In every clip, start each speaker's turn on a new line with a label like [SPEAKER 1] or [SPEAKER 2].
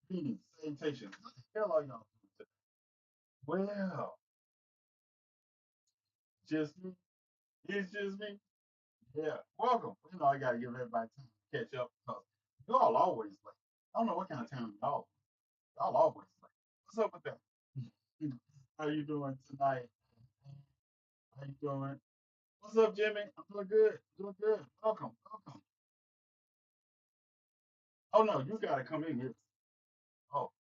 [SPEAKER 1] Greetings, salutations. What the hell are y'all doing today? Well, just me. It's just me. Yeah, welcome. You know, I gotta give everybody time to catch up because y'all always late. I don't know what kind of time y'all always late. What's up with that? How you doing tonight? How you doing? What's up, Jimmy? I'm doing good. Doing good. Welcome. Welcome. Oh no, you gotta come in here. Oh,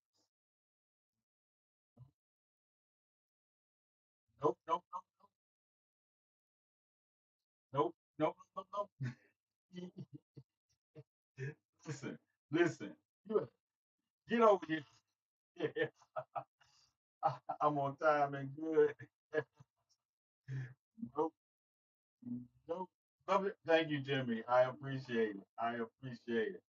[SPEAKER 1] nope, nope, nope, nope, nope, nope, nope. Listen, listen. You get over here. Yeah, I'm on time and good. Nope, nope. Love it. Thank you, Jimmy. I appreciate it. I appreciate it.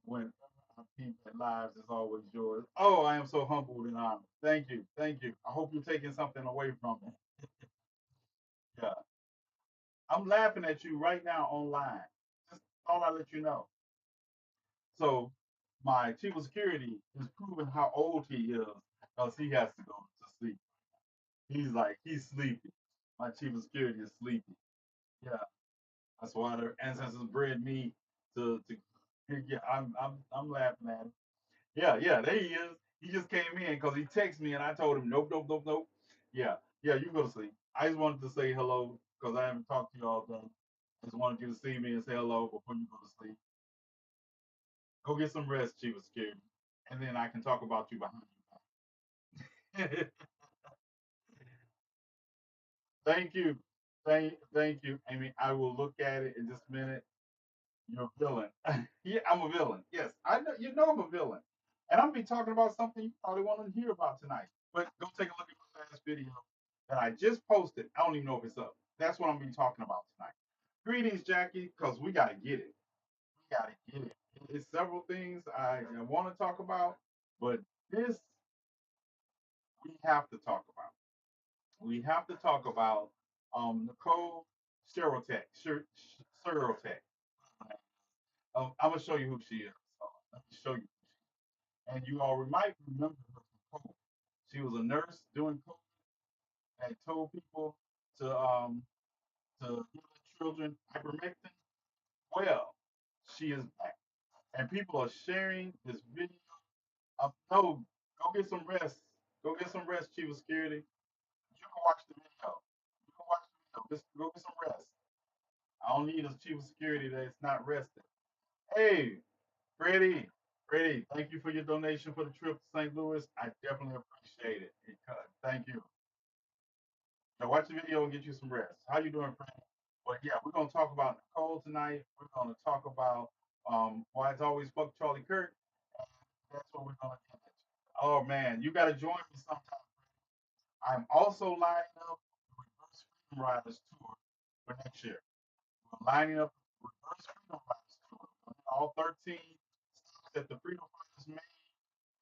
[SPEAKER 1] When I peep at lives is always yours. Oh, I am so humbled and honored. Thank you. Thank you. I hope you're taking something away from me. Yeah. I'm laughing at you right now online. Just thought I'd let you know. So my chief of security is proving how old he is because he has to go to sleep. He's sleepy. My chief of security is sleepy. Yeah. That's why their ancestors bred me to yeah, I'm laughing at him. Yeah, yeah, there he is. He just came in because he texted me and I told him nope, nope, nope, nope. Yeah, yeah, you go to sleep. I just wanted to say hello because I haven't talked to you all day. I just wanted you to see me and say hello before you go to sleep. Go get some rest, Chief of Security, and then I can talk about you behind your back. Thank you, thank you, Amy. I will look at it in just a minute. You're a villain. Yeah, I'm a villain. Yes, I know. You know I'm a villain, and I'm gonna be talking about something you probably want to hear about tonight. But go take a look at my last video that I just posted. I don't even know if it's up. That's what I'm gonna be talking about tonight. Greetings, Jackie, because we gotta get it. We gotta get it. It's several things I want to talk about, but this we have to talk about. We have to talk about Nicole Sherotech. Sherotech. I'm gonna show you who she is. So let me show you. And you all might remember her from COVID. She was a nurse doing COVID and told people to give their children ivermectin. Well, she is back, and people are sharing this video. No, go get some rest. Go get some rest, Chief of Security. You can watch the video. You can watch the video. Just go get some rest. I don't need a Chief of Security that's not rested. Hey, Freddie, Freddie, thank you for your donation for the trip to St. Louis. I definitely appreciate it. Thank you. Now watch the video and get you some rest. How you doing, Freddie? But yeah, we're gonna talk about Nicole tonight. We're gonna talk about why it's always fuck Charlie Kirk. And that's what we're gonna get into. Oh man, you gotta join me sometime. I'm also lining up the Reverse Freedom Riders tour for next year. We're lining up the Reverse Freedom Riders tour. All 13 stops that the Freedom Fighters made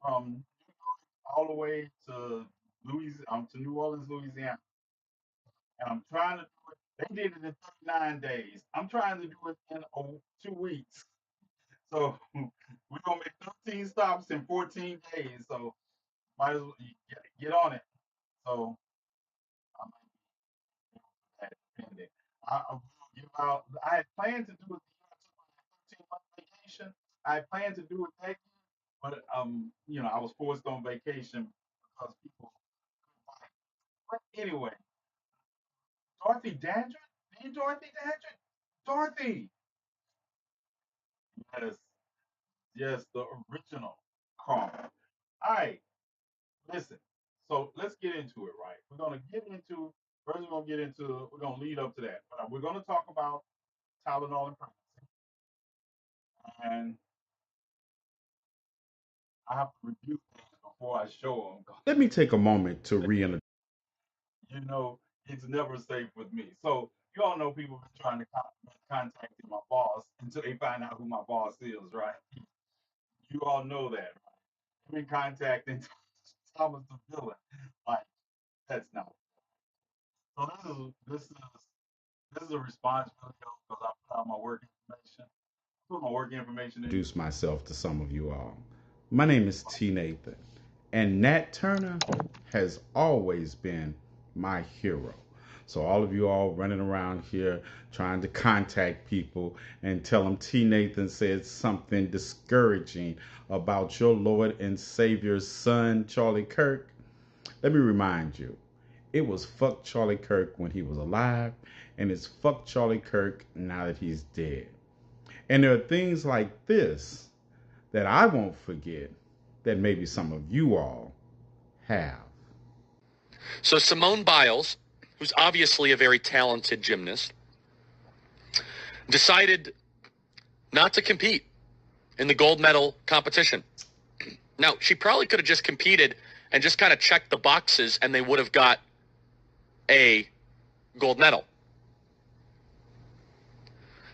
[SPEAKER 1] from New York all the way to to New Orleans, Louisiana. And I'm trying to do it. They did it in 39 days. I'm trying to do it in 2 weeks. So we're gonna make 13 stops in 14 days. So might as well get on it. So I might be that depending. I will give out. I had planned to do it the year I took my 13-month vacation. I had planned to do it that year, but I was forced on vacation because people couldn't buy it. But anyway, Dorothy Dandridge? Need Dorothy Dandridge? Dorothy! Yes, yes, the original Carmen. All right, listen. So let's get into it, right? We're gonna lead up to that. But we're gonna talk about Tylenol and pregnancy. And I have to review things before I show them.
[SPEAKER 2] Let me take a moment to reintroduce.
[SPEAKER 1] You know, it's never safe with me. So you all know people have been trying to contact my boss until they find out who my boss is, right? You all know that, right? I've been contacting Thomas the villain. Like, that's not. So this is a response video because I put out my work information. Put my work information in.
[SPEAKER 2] Myself to some of you all. My name is TNathan, and Nat Turner has always been my hero. So all of you all running around here trying to contact people and tell them TNathan said something discouraging about your Lord and Savior's son, Charlie Kirk, let me remind you, it was fuck Charlie Kirk when he was alive, and it's fuck Charlie Kirk now that he's dead. And there are things like this that I won't forget that maybe some of you all have.
[SPEAKER 3] So Simone Biles, who's obviously a very talented gymnast, decided not to compete in the gold medal competition. Now, she probably could have just competed and just kind of checked the boxes and they would have got a gold medal.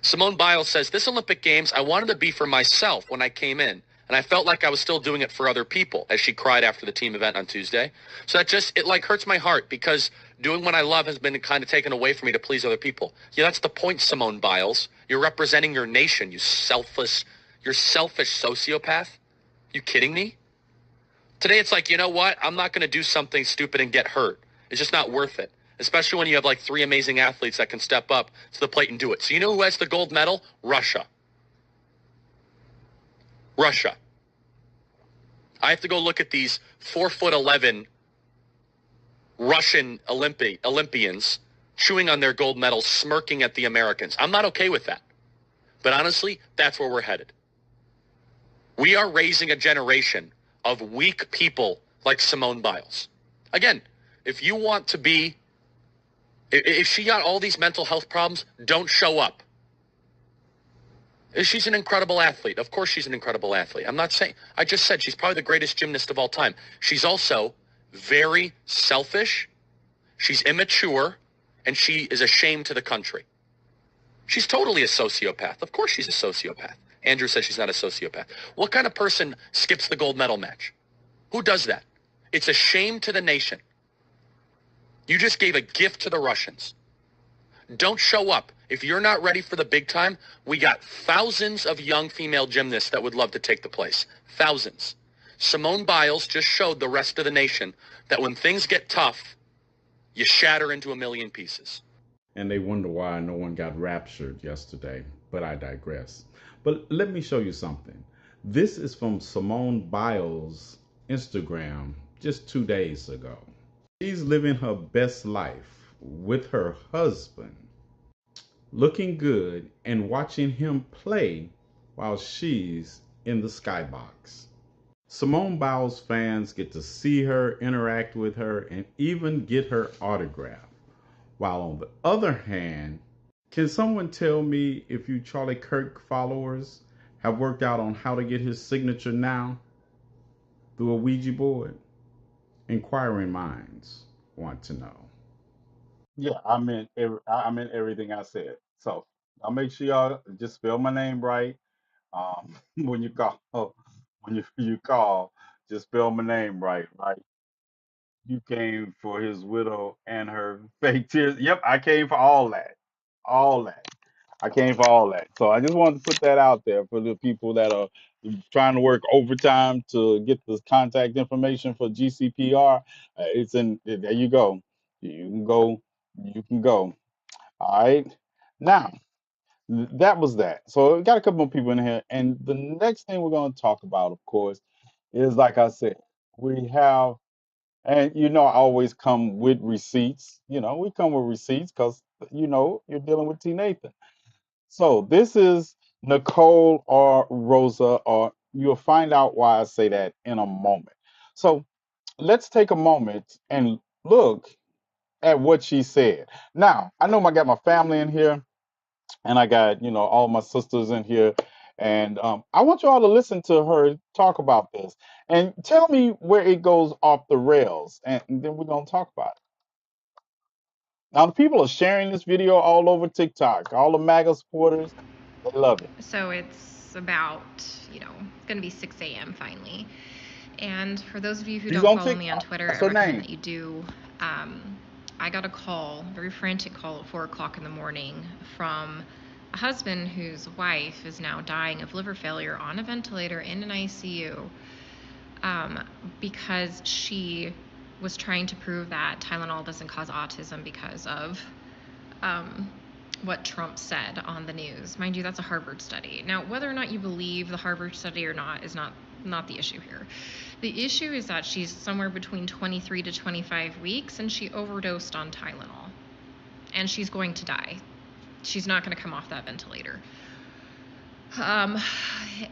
[SPEAKER 3] Simone Biles says, this Olympic Games, I wanted to be for myself when I came in. And I felt like I was still doing it for other people, as she cried after the team event on Tuesday. So it like hurts my heart because doing what I love has been kind of taken away from me to please other people. Yeah, that's the point, Simone Biles. You're representing your nation, you selfish sociopath. You kidding me? Today it's like, you know what? I'm not going to do something stupid and get hurt. It's just not worth it. Especially when you have like 3 amazing athletes that can step up to the plate and do it. So you know who has the gold medal? Russia. Russia. I have to go look at these 4'11" Russian Olympians chewing on their gold medals, smirking at the Americans. I'm not okay with that. But honestly, that's where we're headed. We are raising a generation of weak people like Simone Biles. Again, if you want to be, if she got all these mental health problems, don't show up. She's an incredible athlete. Of course she's an incredible athlete. I'm not saying, I just said she's probably the greatest gymnast of all time. She's also very selfish. She's immature, and she is a shame to the country. She's totally a sociopath. Of course she's a sociopath. Andrew says she's not a sociopath. What kind of person skips the gold medal match? Who does that? It's a shame to the nation. You just gave a gift to the Russians. Don't show up. If you're not ready for the big time, we got thousands of young female gymnasts that would love to take the place. Thousands. Simone Biles just showed the rest of the nation that when things get tough, you shatter into a million pieces.
[SPEAKER 2] And they wonder why no one got raptured yesterday, but I digress. But let me show you something. This is from Simone Biles' Instagram just 2 days ago. She's living her best life with her husband, looking good and watching him play while she's in the skybox. Simone Biles fans get to see her, interact with her, and even get her autograph. While on the other hand, can someone tell me if you Charlie Kirk followers have worked out on how to get his signature now through a Ouija board? Inquiring minds want to know.
[SPEAKER 1] Yeah, I meant everything I said. So I'll make sure y'all just spell my name right. When you call, when you call, just spell my name right, right? You came for his widow and her fake tears. Yep, I came for all that. I came for all that. So I just wanted to put that out there for the people that are trying to work overtime to get the contact information for GCPR. It's in there. You go. You can go. You can go. All right. Now that was that. So we got a couple more people in here, and the next thing we're going to talk about, of course, is like I said, we have, and I always come with receipts. We come with receipts because you're dealing with T Nathan. So this is Nicole or Rosa, or you'll find out why I say that in a moment. So let's take a moment and look at what she said. Now, I know I got my family in here and I got, all my sisters in here. And I want you all to listen to her talk about this and tell me where it goes off the rails. And then we're going to talk about it. Now, the people are sharing this video all over TikTok. All the MAGA supporters, they love it.
[SPEAKER 4] So it's about, it's going to be 6 a.m. finally. And for those of you who
[SPEAKER 1] She's
[SPEAKER 4] don't
[SPEAKER 1] on
[SPEAKER 4] follow me on
[SPEAKER 1] TikTok.
[SPEAKER 4] Twitter,
[SPEAKER 1] That's
[SPEAKER 4] I
[SPEAKER 1] her
[SPEAKER 4] recommend
[SPEAKER 1] name.
[SPEAKER 4] that you do. I got a call, a very frantic call at 4 o'clock in the morning from a husband whose wife is now dying of liver failure on a ventilator in an ICU. um, because she was trying to prove that Tylenol doesn't cause autism because of um, what Trump said on the news. Mind you, that's a Harvard study. Now, whether or not you believe the Harvard study or not is not the issue here. The issue is that she's somewhere between 23 to 25 weeks and she overdosed on Tylenol. And she's going to die. She's not going to come off that ventilator. Um,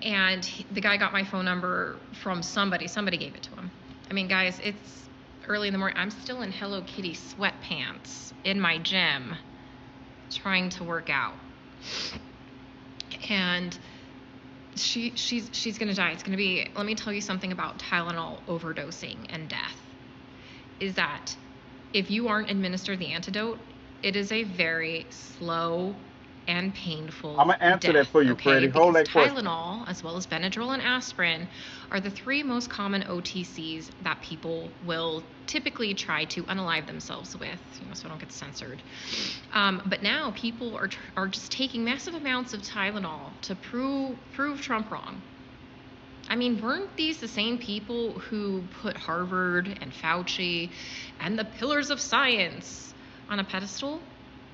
[SPEAKER 4] and the guy got my phone number from somebody. Somebody gave it to him. I mean, guys, it's early in the morning. I'm still in Hello Kitty sweatpants in my gym trying to work out. And she's going to die. It's going to be, let me tell you something about Tylenol overdosing and death. Is that if you aren't administered the antidote, it is a very slow and
[SPEAKER 1] I'm
[SPEAKER 4] painful
[SPEAKER 1] gonna answer
[SPEAKER 4] death,
[SPEAKER 1] that for you,
[SPEAKER 4] okay?
[SPEAKER 1] Freddie. Hold
[SPEAKER 4] Because
[SPEAKER 1] that question.
[SPEAKER 4] Tylenol, as well as Benadryl and aspirin, are the three most common OTCs that people will typically try to unalive themselves with, so I don't get censored. But now people are just taking massive amounts of Tylenol to prove Trump wrong. I mean, weren't these the same people who put Harvard and Fauci and the pillars of science on a pedestal?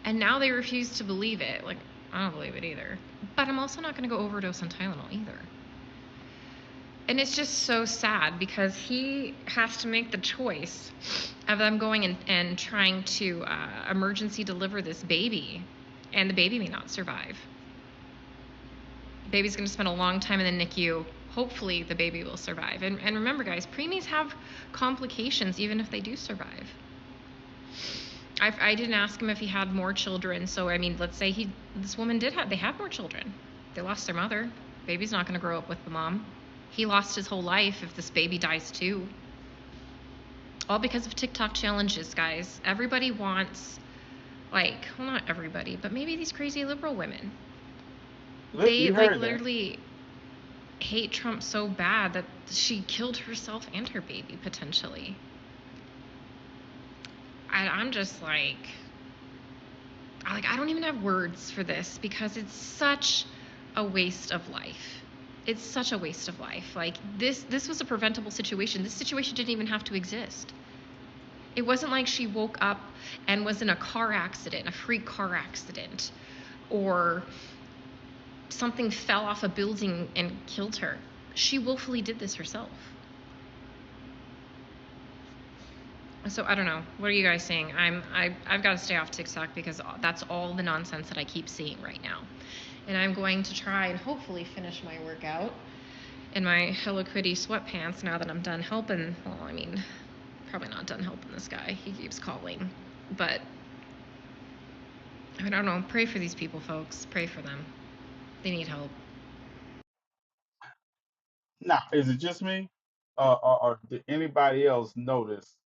[SPEAKER 4] And now they refuse to believe it. Like, I don't believe it either. But I'm also not going to go overdose on Tylenol either. And it's just so sad because he has to make the choice of them going and trying to emergency deliver this baby, and the baby may not survive. The baby's going to spend a long time in the NICU. Hopefully the baby will survive. And remember, guys, preemies have complications even if they do survive. I didn't ask him if he had more children. So, I mean, let's say this woman they have more children. They lost their mother. Baby's not going to grow up with the mom. He lost his whole life if this baby dies too. All because of TikTok challenges, guys. Everybody wants, well, not everybody, but maybe these crazy liberal women. They,
[SPEAKER 1] You heard that.
[SPEAKER 4] literally hate Trump so bad that she killed herself and her baby, potentially. I'm just I don't even have words for this because it's such a waste of life. It's such a waste of life. This was a preventable situation. This situation didn't even have to exist. It wasn't like she woke up and was in a car accident, a freak car accident, or something fell off a building and killed her. She willfully did this herself. So I don't know. What are you guys saying? I've got to stay off TikTok because that's all the nonsense that I keep seeing right now. And I'm going to try and hopefully finish my workout in my Hello Kitty sweatpants now that I'm done helping. Well, I mean, probably not done helping this guy. He keeps calling. But I don't know. Pray for these people, folks. Pray for them. They need help.
[SPEAKER 1] Now, is it just me, or did anybody else notice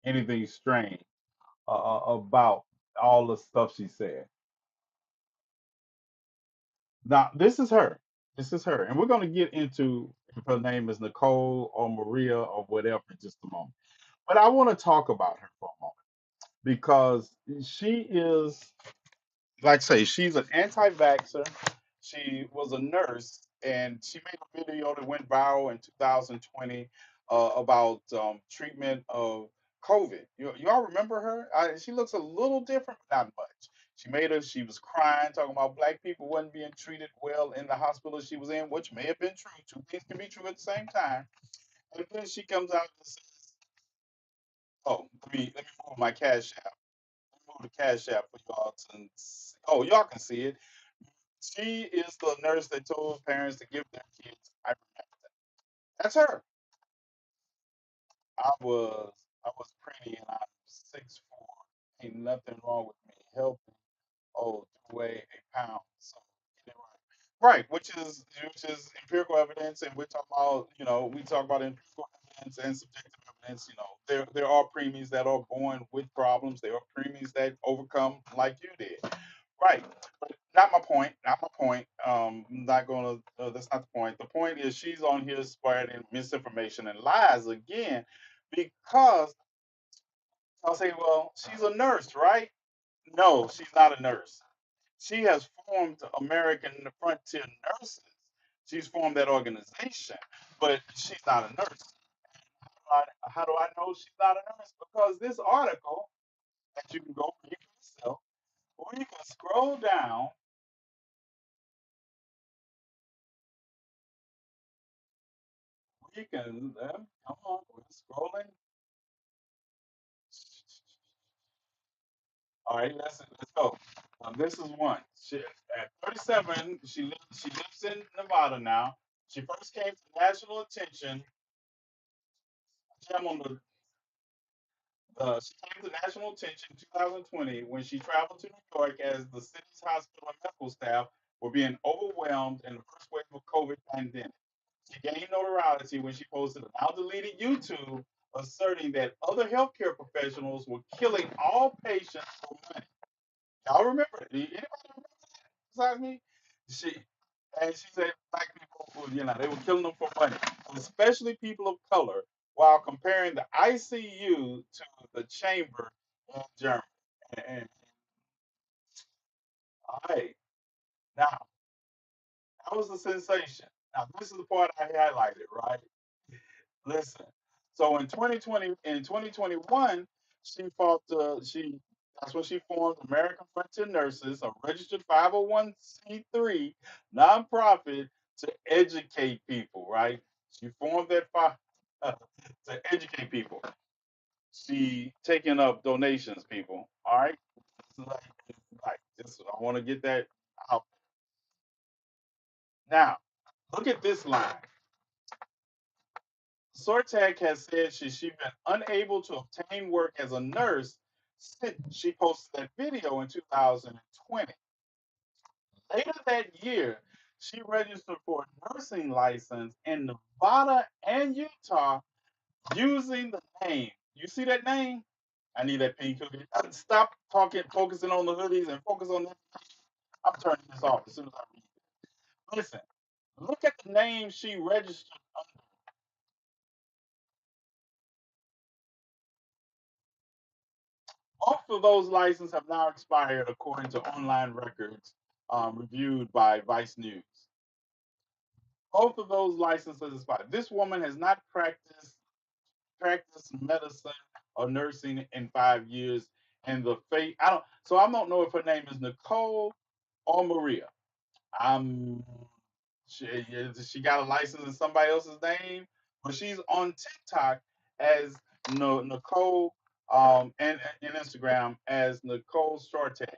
[SPEAKER 1] anything strange about all the stuff she said? Now, this is her. This is her, and we're going to get into if her name is Nicole or Maria or whatever in just a moment. But I want to talk about her for a moment because she is, like I say, she's an anti-vaxxer. She was a nurse, and she made a video that went viral in 2020 about treatment of COVID. Y'all remember her? She looks a little different, but not much. She was crying, talking about black people wasn't being treated well in the hospital she was in, which may have been true. Two things can be true at the same time. And then she comes out and says, "Oh, let me move my cash app. Let me move the cash app for y'all to see. Oh, y'all can see it. She is the nurse that told parents to give their kids ivermectin. That's her. I was I was pretty and I'm 6'4". Ain't nothing wrong with me. Healthy. Oh, do weigh a pound. So get it right. Right, which is empirical evidence, and we're talking about we talk about empirical evidence and subjective evidence. There are preemies that are born with problems. There are preemies that overcome like you did. Right. But not my point. Not my point. I'm not gonna. That's not the point. The point is she's on here spreading misinformation and lies again, because I'll say, well, she's a nurse, right? No, she's not a nurse. She has formed American Frontier Nurses. She's formed that organization, but she's not a nurse. know she's not a nurse? Because this article that you can go read for yourself, we can scroll down. We can, come on, we're scrolling. All right, let's go. This is one. At 37, she lives in Nevada now. She first came to national attention. I'm on the She came to national attention in 2020 when she traveled to New York as the city's hospital and medical staff were being overwhelmed in the first wave of COVID pandemic. She gained notoriety when she posted a now deleted YouTube asserting that other healthcare professionals were killing all patients for money. Y'all remember it? Anybody remember besides me? She she said black people, they were killing them for money, especially people of color, while comparing the ICU to the chamber in Germany. And all right, now that was the sensation. Now this is the part I highlighted, right? Listen. So in 2021, she fought she that's when she formed American Frontier Nurses, a registered 501c3 nonprofit to educate people, right? She formed that to educate people. She taking up donations, people. All right. Like this, I want to get that out. Now, look at this line. Sortek has said she's been unable to obtain work as a nurse since she posted that video in 2020. Later that year, she registered for a nursing license in Nevada and Utah using the name. You see that name? I need that pink cookie. Stop talking, focusing on the hoodies and focus on this. I'm turning this off as soon as I read it. Listen, look at the name she registered. Both of those licenses have now expired, according to online records reviewed by Vice News. Both of those licenses expired. This woman has not practiced medicine or nursing in 5 years, and the fate I don't know if her name is Nicole or Maria. I'm she got a license in somebody else's name, but she's on TikTok as Nicole, and Instagram as Nicole Sortek,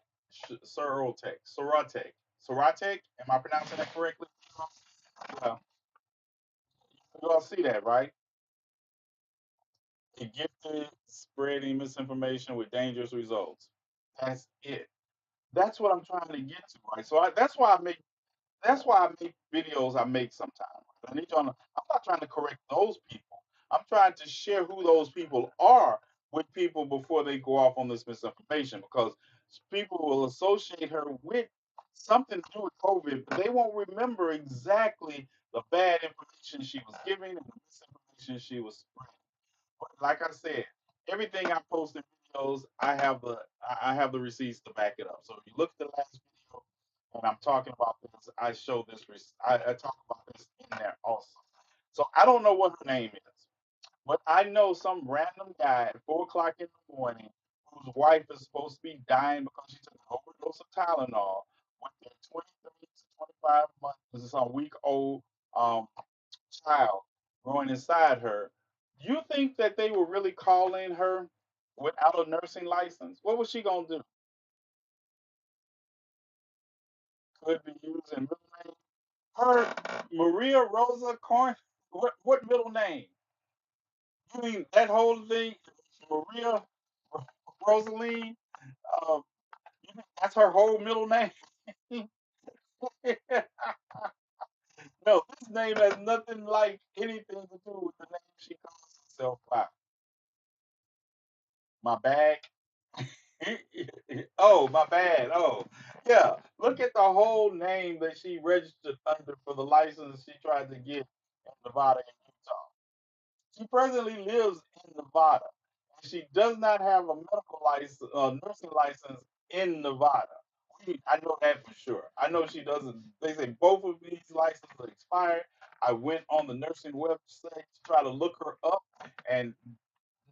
[SPEAKER 1] Sorotek. Am I pronouncing that correctly? Well, you all see that, right? A gifted spreading misinformation with dangerous results. That's it. That's what I'm trying to get to, right? That's why I make videos I make sometimes. I need y'all I'm not trying to correct those people. I'm trying to share who those people are with people before they go off on this misinformation because people will associate her with something to do with COVID, but they won't remember exactly the bad information she was giving and the misinformation she was spreading. But like I said, everything I post in videos, I have the receipts to back it up. So if you look at the last video and I'm talking about this, I show this. I talk about this in there also. So I don't know what her name is, but I know some random guy at 4 o'clock in the morning whose wife is supposed to be dying because she took an overdose of Tylenol with their 23 to 25 months. This is a week old um, child growing inside her. You think that they were really calling her without a nursing license? What was she gonna do? Could be using middle name. Her Maria Rosa Corn. What middle name? You mean that whole thing, Maria Rosaline? Uh, you think that's her whole middle name? No, this name has nothing like anything to do with the name she calls herself by. My bag. Oh, my bad. Oh, yeah. Look at the whole name that she registered under for the license she tried to get in Nevada and Utah. She presently lives in Nevada, and she does not have a medical license, nursing license in Nevada. I know that for sure. I know she doesn't. They say both of these licenses are expired. I went on the nursing website to try to look her up, and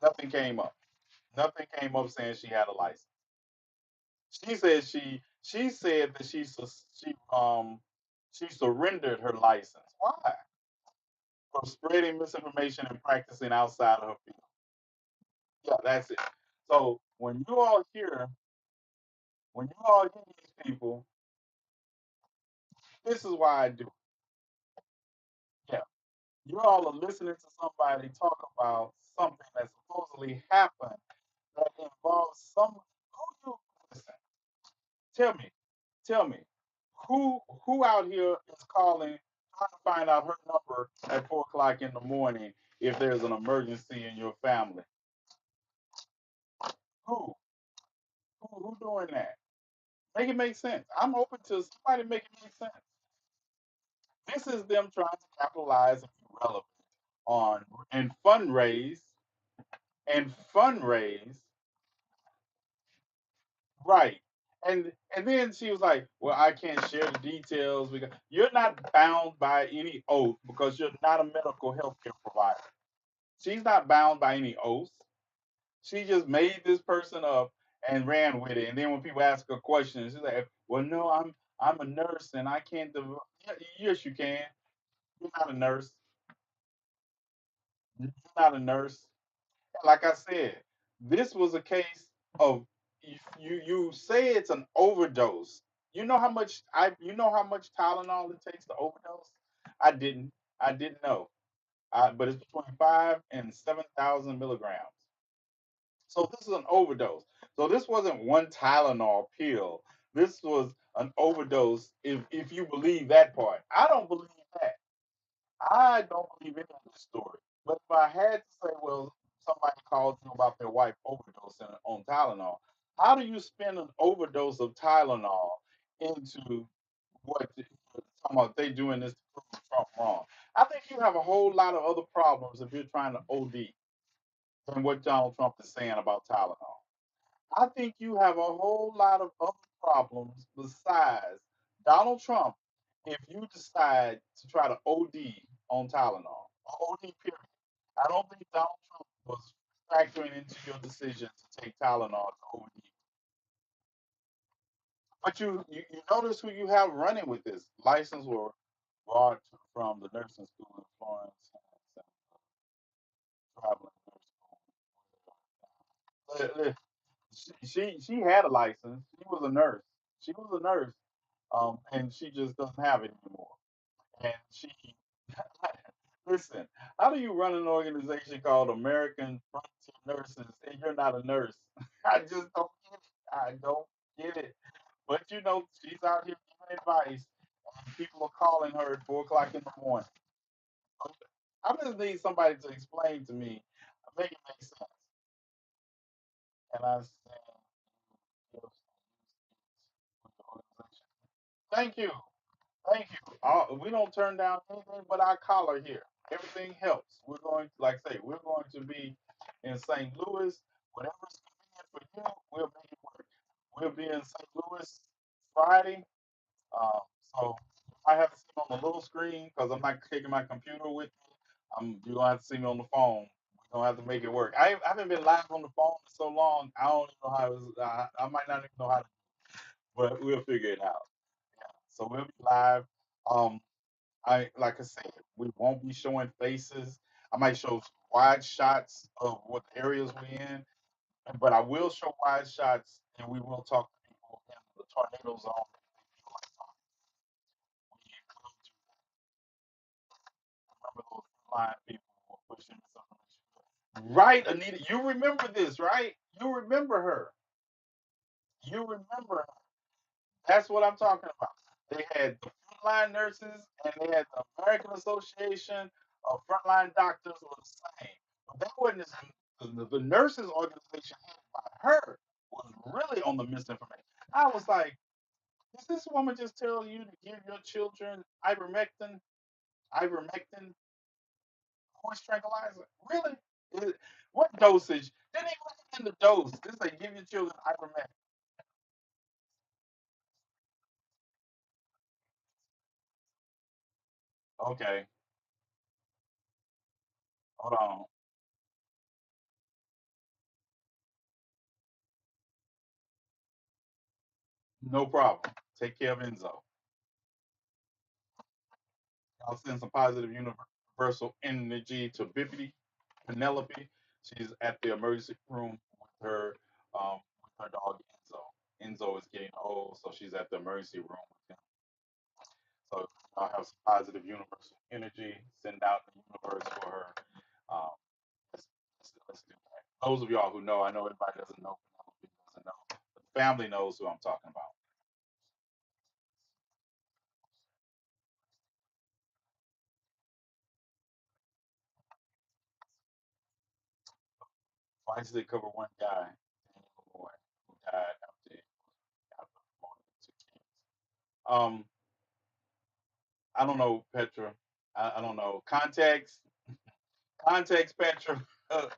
[SPEAKER 1] Nothing came up. Nothing came up saying she had a license. She said that she surrendered her license. Why? For spreading misinformation and practicing outside of her field. Yeah, that's it. So when you all hear these people, this is why I do it. Yeah, you all are listening to somebody talk about something that supposedly happened that involves some. Who you listen? Tell me, tell me, who out here is calling trying to find out her number at 4 o'clock in the morning if there's an emergency in your family? Who? Who doing that? Make it make sense. I'm open to somebody make it make sense. This is them trying to capitalize and be relevant on and fundraise, right. And then she was like, "Well, I can't share the details because you're not bound by any oath because you're not a medical healthcare provider." She's not bound by any oath. She just made this person up and ran with it. And then when people ask her questions, she's like, "Well, no, I'm a nurse and I can't." Yes, you can. You're not a nurse. You're not a nurse. Like I said, this was a case of you say it's an overdose. You know how much Tylenol it takes to overdose? I didn't. I didn't know. But it's between 5 and 7,000 milligrams. So this is an overdose. So this wasn't one Tylenol pill. This was an overdose. If you believe that part, I don't believe that. I don't believe any of this story. But if I had to say, well, somebody called you about their wife overdosing on Tylenol, how do you spend an overdose of Tylenol into what talking about they doing this to prove Trump wrong? I think you have a whole lot of other problems if you're trying to OD than what Donald Trump is saying about Tylenol. I think you have a whole lot of other problems besides Donald Trump if you decide to try to OD on Tylenol. OD period. I don't think Donald Trump was factoring into your decision to take Tylenol to OD. But you notice who you have running with this. License were brought from the nursing school in Florence and traveling nurse school. She had a license. She was a nurse. She was a nurse, and she just doesn't have it anymore. And she listen. How do you run an organization called American Frontier Nurses and you're not a nurse? I just don't get it. I don't get it. But she's out here giving advice, and people are calling her at 4 o'clock in the morning. I just need somebody to explain to me, make it make sense. And I said, yes, with the organization. Thank you. Thank you. We don't turn down anything but our collar here. Everything helps. Like I say, we're going to be in St. Louis. Whatever's convenient for you, we'll make it work. We'll be in St. Louis Friday. Um, so I have to see me on the little screen because I'm not taking my computer with me. You're gonna have to see me on the phone. We're gonna have to make it work. I haven't been live on the phone in so long. I don't even know how. I might not even know how to, but we'll figure it out. Yeah. So we'll be live. Um, I like I said, we won't be showing faces. I might show wide shots of what areas we're in, but I will show wide shots, and we will talk to people in the tornado zone if they feel like talking. We will do that. Remember those frontline people who are pushing this information. Right, Anita, you remember this, right? You remember her. You remember her. That's what I'm talking about. They had the frontline nurses and they had the American Association of Frontline Doctors were the same. But that wasn't the nurses organization headed by her was really on the misinformation. I was like, does this woman just tell you to give your children ivermectin, horse tranquilizer? Really? What dosage? Didn't even look in the dose. This say give your children ivermectin. Okay, hold on. No problem. Take care of Enzo. I'll send some positive universal energy to Bippity, Penelope. She's at the emergency room with her dog Enzo. Enzo is getting old, so she's at the emergency room with him. So I'll have some positive universal energy. Send out the universe for her. Um, let's do that. Those of y'all who know, I know everybody doesn't know. Penelope doesn't know, but the family knows who I'm talking about. So I just did cover one guy, Daniel Boy, who died after more than 2 years. Um, I don't know, Petra. I don't know. Context, Petra. Yeah.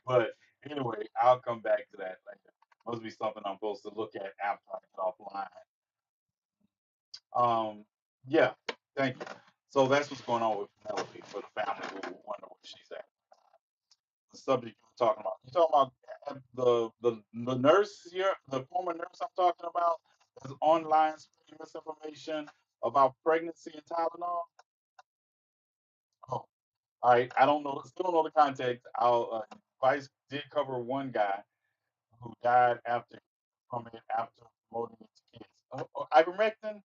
[SPEAKER 1] But anyway, I'll come back to that later. Must be something I'm supposed to look at after I get offline. Yeah, thank you. So that's what's going on with Penelope for the family who wonder where she's at. The subject you're talking about. You're talking about the nurse here, the former nurse I'm talking about, is online spreading misinformation about pregnancy and Tylenol. Oh, all right. I don't know. Still don't know the context. Vice did cover one guy who died from it after promoting it to kids. Ivermectin. I'm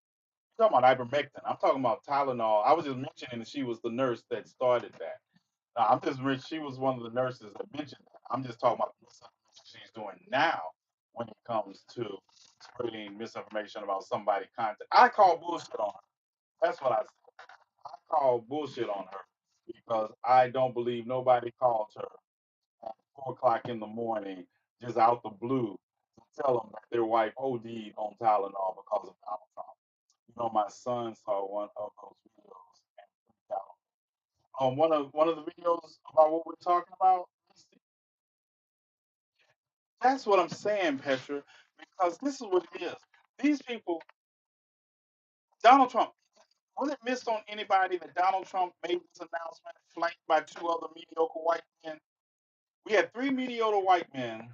[SPEAKER 1] talking about ivermectin. I'm talking about Tylenol. I was just mentioning that she was the nurse that started that. I'm just rich. She was one of the nurses that mentioned that. I'm just talking about the misinformation she's doing now when it comes to spreading misinformation about somebody contact. I call bullshit on her. That's what I said. I call bullshit on her because I don't believe nobody called her at 4 o'clock in the morning just out the blue to tell them that their wife OD'd on Tylenol because of Donald Trump. You know, my son saw one of those videos and freaked out. One of the videos about what we're talking about. That's what I'm saying, Petra, because this is what it is. These people, Donald Trump, was it missed on anybody that Donald Trump made this announcement flanked by two other mediocre white men? We had three mediocre white men.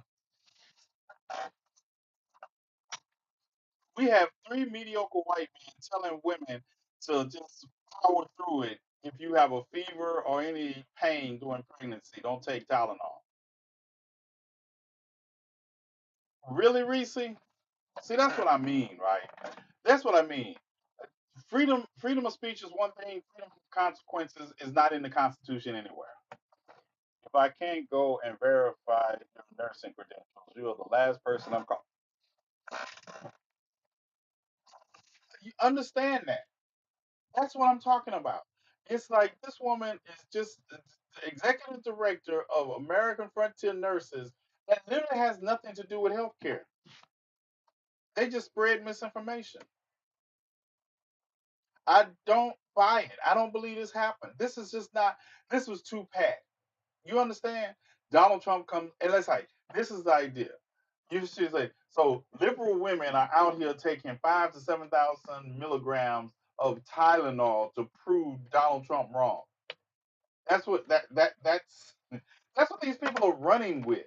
[SPEAKER 1] We have three mediocre white men telling women to just power through it. If you have a fever or any pain during pregnancy, don't take Tylenol. Really, Reese? See, that's what I mean, right? That's what I mean. Freedom of speech is one thing. Freedom of consequences is not in the Constitution anywhere. If I can't go and verify your nursing credentials, you are the last person I'm calling. You understand that? That's what I'm talking about. It's like this woman is just the executive director of American Frontier Nurses that literally has nothing to do with healthcare. They just spread misinformation. I don't buy it. I don't believe this happened. This is just not. This was too pat. You understand? Donald Trump comes, and let's say this is the idea. You should say so. Liberal women are out here taking 5 to 7,000 milligrams of Tylenol to prove Donald Trump wrong. That's what that's what these people are running with.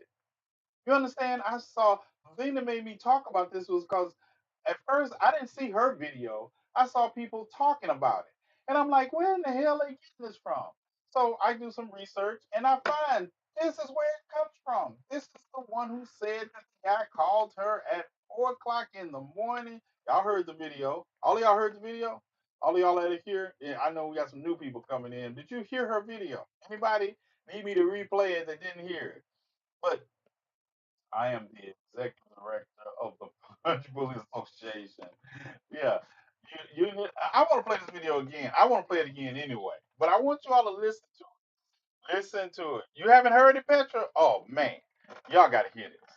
[SPEAKER 1] You understand? I saw the thing that made me talk about this was because at first I didn't see her video. I saw people talking about it. And I'm like, where in the hell are they getting this from? So I do some research and I find this is where it comes from. This is the one who said that the guy called her at 4 o'clock in the morning. Y'all heard the video. All of y'all heard the video? All of y'all that are here? Yeah, I know we got some new people coming in. Did you hear her video? Anybody need me to replay it that didn't hear it? But I am the executive director of the Punch Bully Association. Yeah, I want to play this video again. I want to play it again anyway. But I want you all to listen to it. Listen to it. You haven't heard it, Petra? Oh man, y'all got to hear this.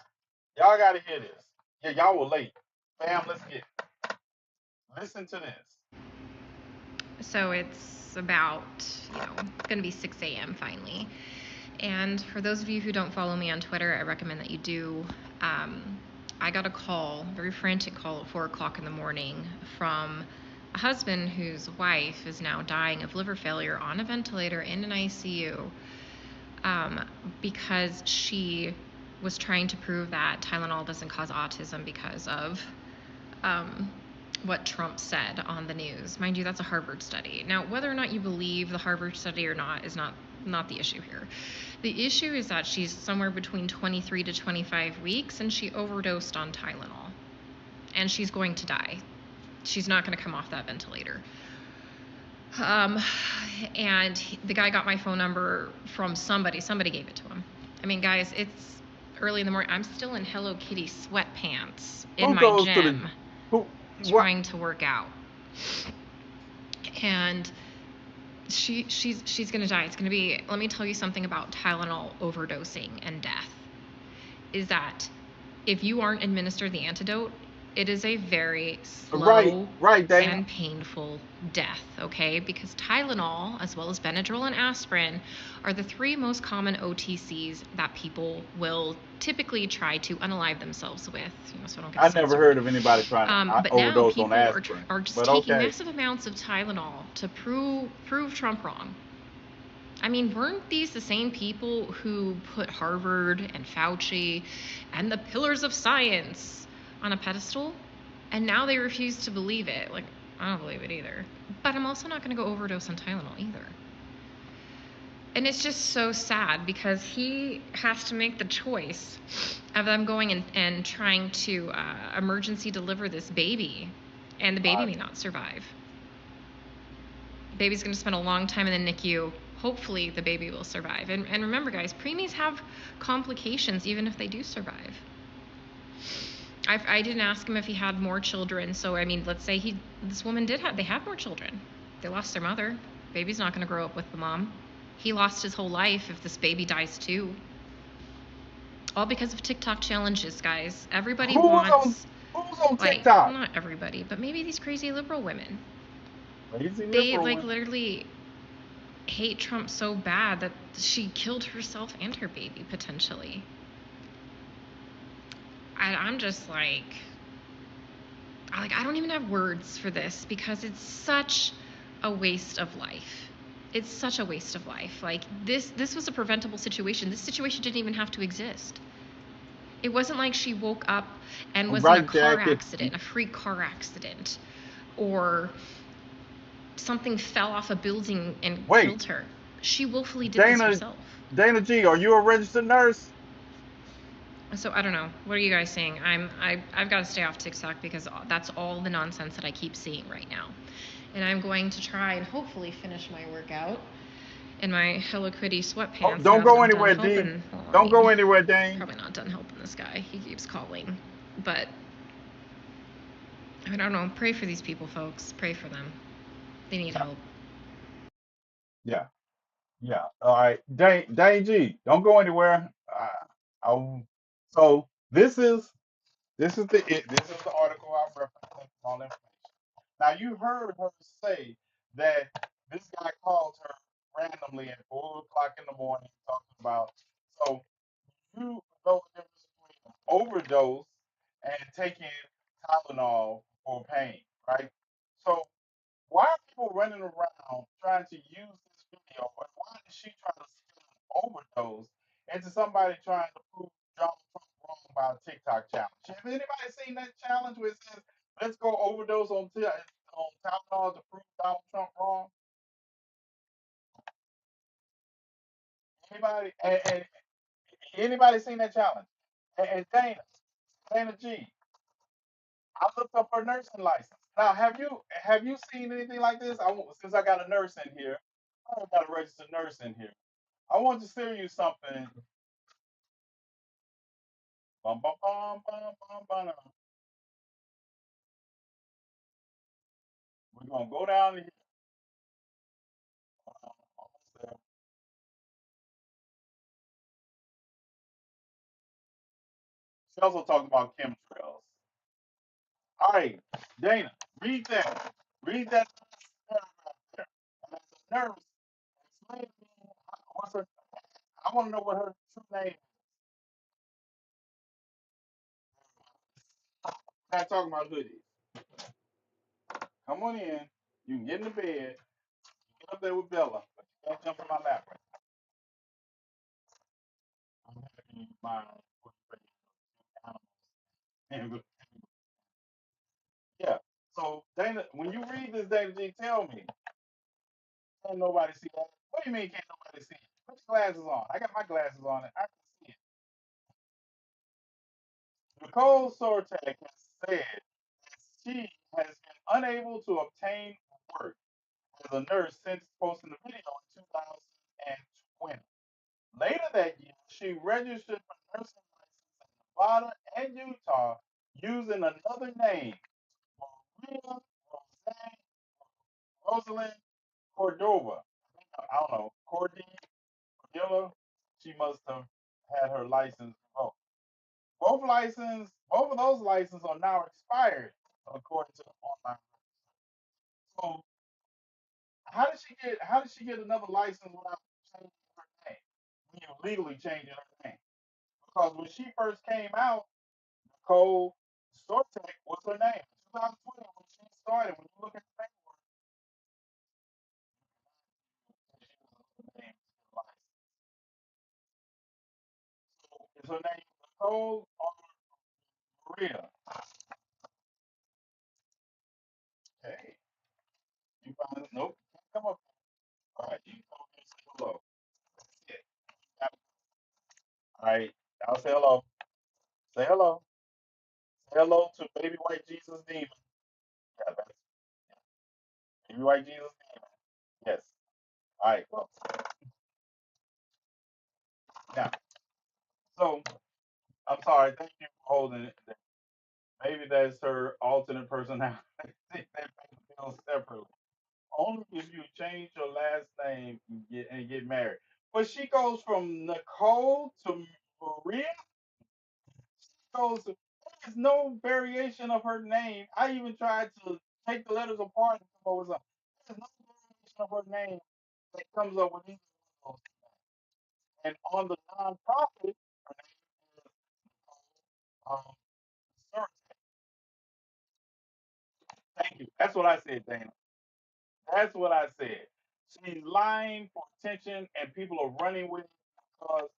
[SPEAKER 1] Y'all got to hear this. Yeah, y'all were late. Fam, let's get. Listen to this.
[SPEAKER 4] So it's about, going to be 6 a.m. finally. And for those of you who don't follow me on Twitter, I recommend that you do. I got a call, a very frantic call at 4 o'clock in the morning from a husband whose wife is now dying of liver failure on a ventilator in an ICU because she was trying to prove that Tylenol doesn't cause autism because of um, what Trump said on the news. Mind you, that's a Harvard study. Now, whether or not you believe the Harvard study or not is not the issue here. The issue is that she's somewhere between 23 to 25 weeks and she overdosed on Tylenol. And she's going to die. She's not going to come off that ventilator. Um, and the guy got my phone number from somebody. Somebody gave it to him. I mean, guys, it's early in the morning. I'm still in Hello Kitty sweatpants in
[SPEAKER 1] Who
[SPEAKER 4] my
[SPEAKER 1] goes to the
[SPEAKER 4] gym
[SPEAKER 1] who? What?
[SPEAKER 4] trying to work out. And she's going to die. It's going to be, let me tell you something about Tylenol overdosing and death. Is that if you aren't administered the antidote, it is a very
[SPEAKER 1] Right,
[SPEAKER 4] slow
[SPEAKER 1] right, Dana.
[SPEAKER 4] and painful death, okay? Because Tylenol, as well as Benadryl and aspirin, are the three most common OTCs that people will typically try to unalive themselves with, so I don't get
[SPEAKER 1] I never
[SPEAKER 4] censored.
[SPEAKER 1] heard of anybody trying to
[SPEAKER 4] But now
[SPEAKER 1] overdose on
[SPEAKER 4] people
[SPEAKER 1] aspirin.
[SPEAKER 4] are just
[SPEAKER 1] But
[SPEAKER 4] taking
[SPEAKER 1] okay,
[SPEAKER 4] massive amounts of Tylenol to prove Trump wrong. I mean, weren't these the same people who put Harvard and Fauci and the pillars of science on a pedestal? And now they refuse to believe it. Like, I don't believe it either. But I'm also not going to go overdose on Tylenol either. And it's just so sad because he has to make the choice of them going and trying to emergency deliver this baby. And the baby
[SPEAKER 1] I,
[SPEAKER 4] may not survive. Baby's going to spend a long time in the NICU. Hopefully the baby will survive. And remember, guys, preemies have complications even if they do survive. I didn't ask him if he had more children. So, I mean, let's say this woman they have more children. They lost their mother. Baby's not going to grow up with the mom. He lost his whole life if this baby dies too. All because of TikTok challenges, guys. Everybody wants,
[SPEAKER 1] who's on
[SPEAKER 4] like,
[SPEAKER 1] TikTok?
[SPEAKER 4] not everybody, but maybe these crazy liberal women.
[SPEAKER 1] Crazy
[SPEAKER 4] They,
[SPEAKER 1] liberal
[SPEAKER 4] like,
[SPEAKER 1] women.
[SPEAKER 4] literally hate Trump so bad that she killed herself and her baby, potentially. I'm just I don't even have words for this because it's such a waste of life. It's such a waste of life. Like, this was a preventable situation. This situation didn't even have to exist. It wasn't like she woke up and was in a
[SPEAKER 1] Right,
[SPEAKER 4] car
[SPEAKER 1] Jackie.
[SPEAKER 4] accident, a freak car accident, or something fell off a building and
[SPEAKER 1] Wait,
[SPEAKER 4] killed her. She willfully did this
[SPEAKER 1] Dana
[SPEAKER 4] herself.
[SPEAKER 1] Dana G, are you a registered nurse?
[SPEAKER 4] So I don't know. What are you guys saying? I've got to stay off TikTok because that's all the nonsense that I keep seeing right now. And I'm going to try and hopefully finish my workout in my Hello Kitty
[SPEAKER 1] Oh,
[SPEAKER 4] sweatpants
[SPEAKER 1] don't
[SPEAKER 4] now that
[SPEAKER 1] go
[SPEAKER 4] I'm done
[SPEAKER 1] anywhere, D.
[SPEAKER 4] helping. Well, I
[SPEAKER 1] Don't go
[SPEAKER 4] mean,
[SPEAKER 1] anywhere, Dane.
[SPEAKER 4] probably not done helping this guy. He keeps calling. But I don't know. Pray for these people, folks. Pray for them. They need
[SPEAKER 1] Yeah,
[SPEAKER 4] help.
[SPEAKER 1] yeah, yeah. All right, Dane G, don't go anywhere. I, so this is the article I referenced all information. Now you heard her say that this guy called her randomly at 4 o'clock in the morning talking about. So you know the difference between an overdose and taking Tylenol for pain, right? So why are people running around trying to use this video, and why did she try to spin an overdose into somebody trying to prove Donald Trump wrong by a TikTok challenge? Have anybody seen that challenge where it says, "Let's go overdose on Tylenol to prove Donald Trump wrong"? And anybody seen that challenge? And Dana G, I looked up her nursing license. Now, have you seen anything like this? Since I got a nurse in here, I got a registered nurse in here. I want to share you something. Bum, bum, bum, bum, bum, bum. We're gonna go down here. Almost there. She also talked about chemtrails. All right, Dana, read that. Read that paragraph there. And as a nurse, explain to me what's her. I want to know what her true name is. I'm not talking about hoodies. Come on in. You can get in the bed. Get up there with Bella, but you can't jump in my lap. I'm having my animals. So Dana, when you read this, Dana G, tell me, can't nobody see that? What do you mean can't nobody see it? Put your glasses on. I got my glasses on, and I can see it. Nicole Sortek has said that she has been unable to obtain work as a nurse since posting the video in 2020. Later that year, she registered for nursing license in Nevada and Utah using another name, Maria Rosalind Cordova. I don't know, Cordilla. She must have had her license revoked. Both of those licenses are now expired, according to the online. So how did she get another license without changing her name? You know, legally changing her name. Because when she first came out, Nicole Sortek was her name. 2020 when she started, when you look at the paperwork, she was her name. So is her name Nicole or Maria? Hey, you found it? Nope. Come up. All right, you come up and say hello. Yeah. All right, I'll say hello. Say hello. Say hello to baby white Jesus demon. Yeah, that's baby white Jesus demon. Yes. All right. Well, now, so I'm sorry. Thank you for holding it. Maybe that's her alternate personality. That pays bills separately. Only if you change your last name and get married. But she goes from Nicole to Maria. She goes. There's no variation of her name. I even tried to take the letters apart and come up with something. There's no variation of her name that comes up with either one of those. And on the nonprofit, her name is um, Sarah. Thank you. That's what I said, Dana. That's what I said. She's lying for attention, and people are running with it because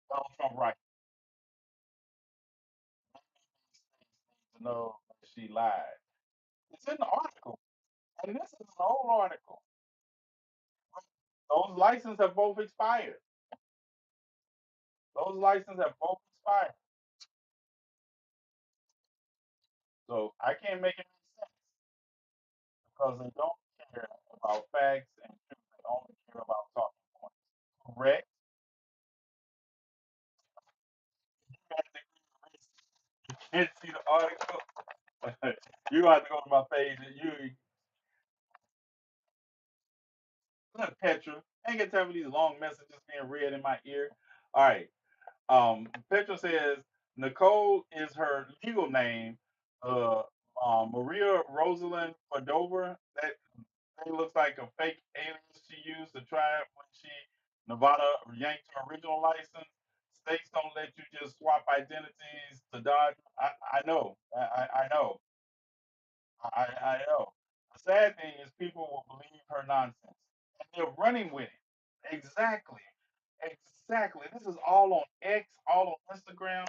[SPEAKER 1] Donald Trump right to know that she lied. It's in the article, and this is an old article. Those licenses have both expired. Those licenses have both expired. So I can't make it make sense because they don't care about facts and truth. They only care about talking points. Correct? You can't see the article. You have to go to my page and you Petra. I ain't got time for these long messages being read in my ear. All right. Petra says Nicole is her legal name. Uh, Maria Rosalind Cordova. That thing looks like a fake alias she used to try it when she Nevada yanked her original license. States don't let you just swap identities to dodge. I know. I know. I know. The sad thing is people will believe her nonsense. And they're running with it. Exactly. Exactly. This is all on X, all on Instagram.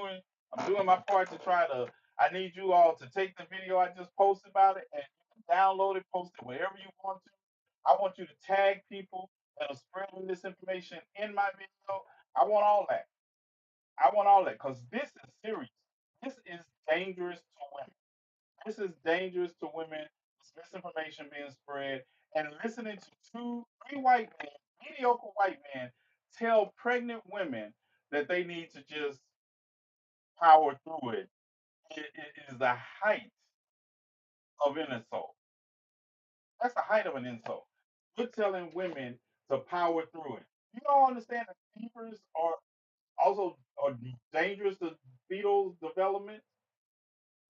[SPEAKER 1] Doing I'm doing my part to try to I need you all to take the video I just posted about it and you can download it, post it wherever you want to. I want you to tag people that are spreading this information in my video. I want all that. I want all that because this is serious. This is dangerous to women. This is dangerous to women. This misinformation being spread and listening to three white men, mediocre white men, tell pregnant women that they need to just power through it. It is the height of an insult. That's the height of an insult. You're telling women to power through it. You don't understand that fevers are dangerous to fetal development.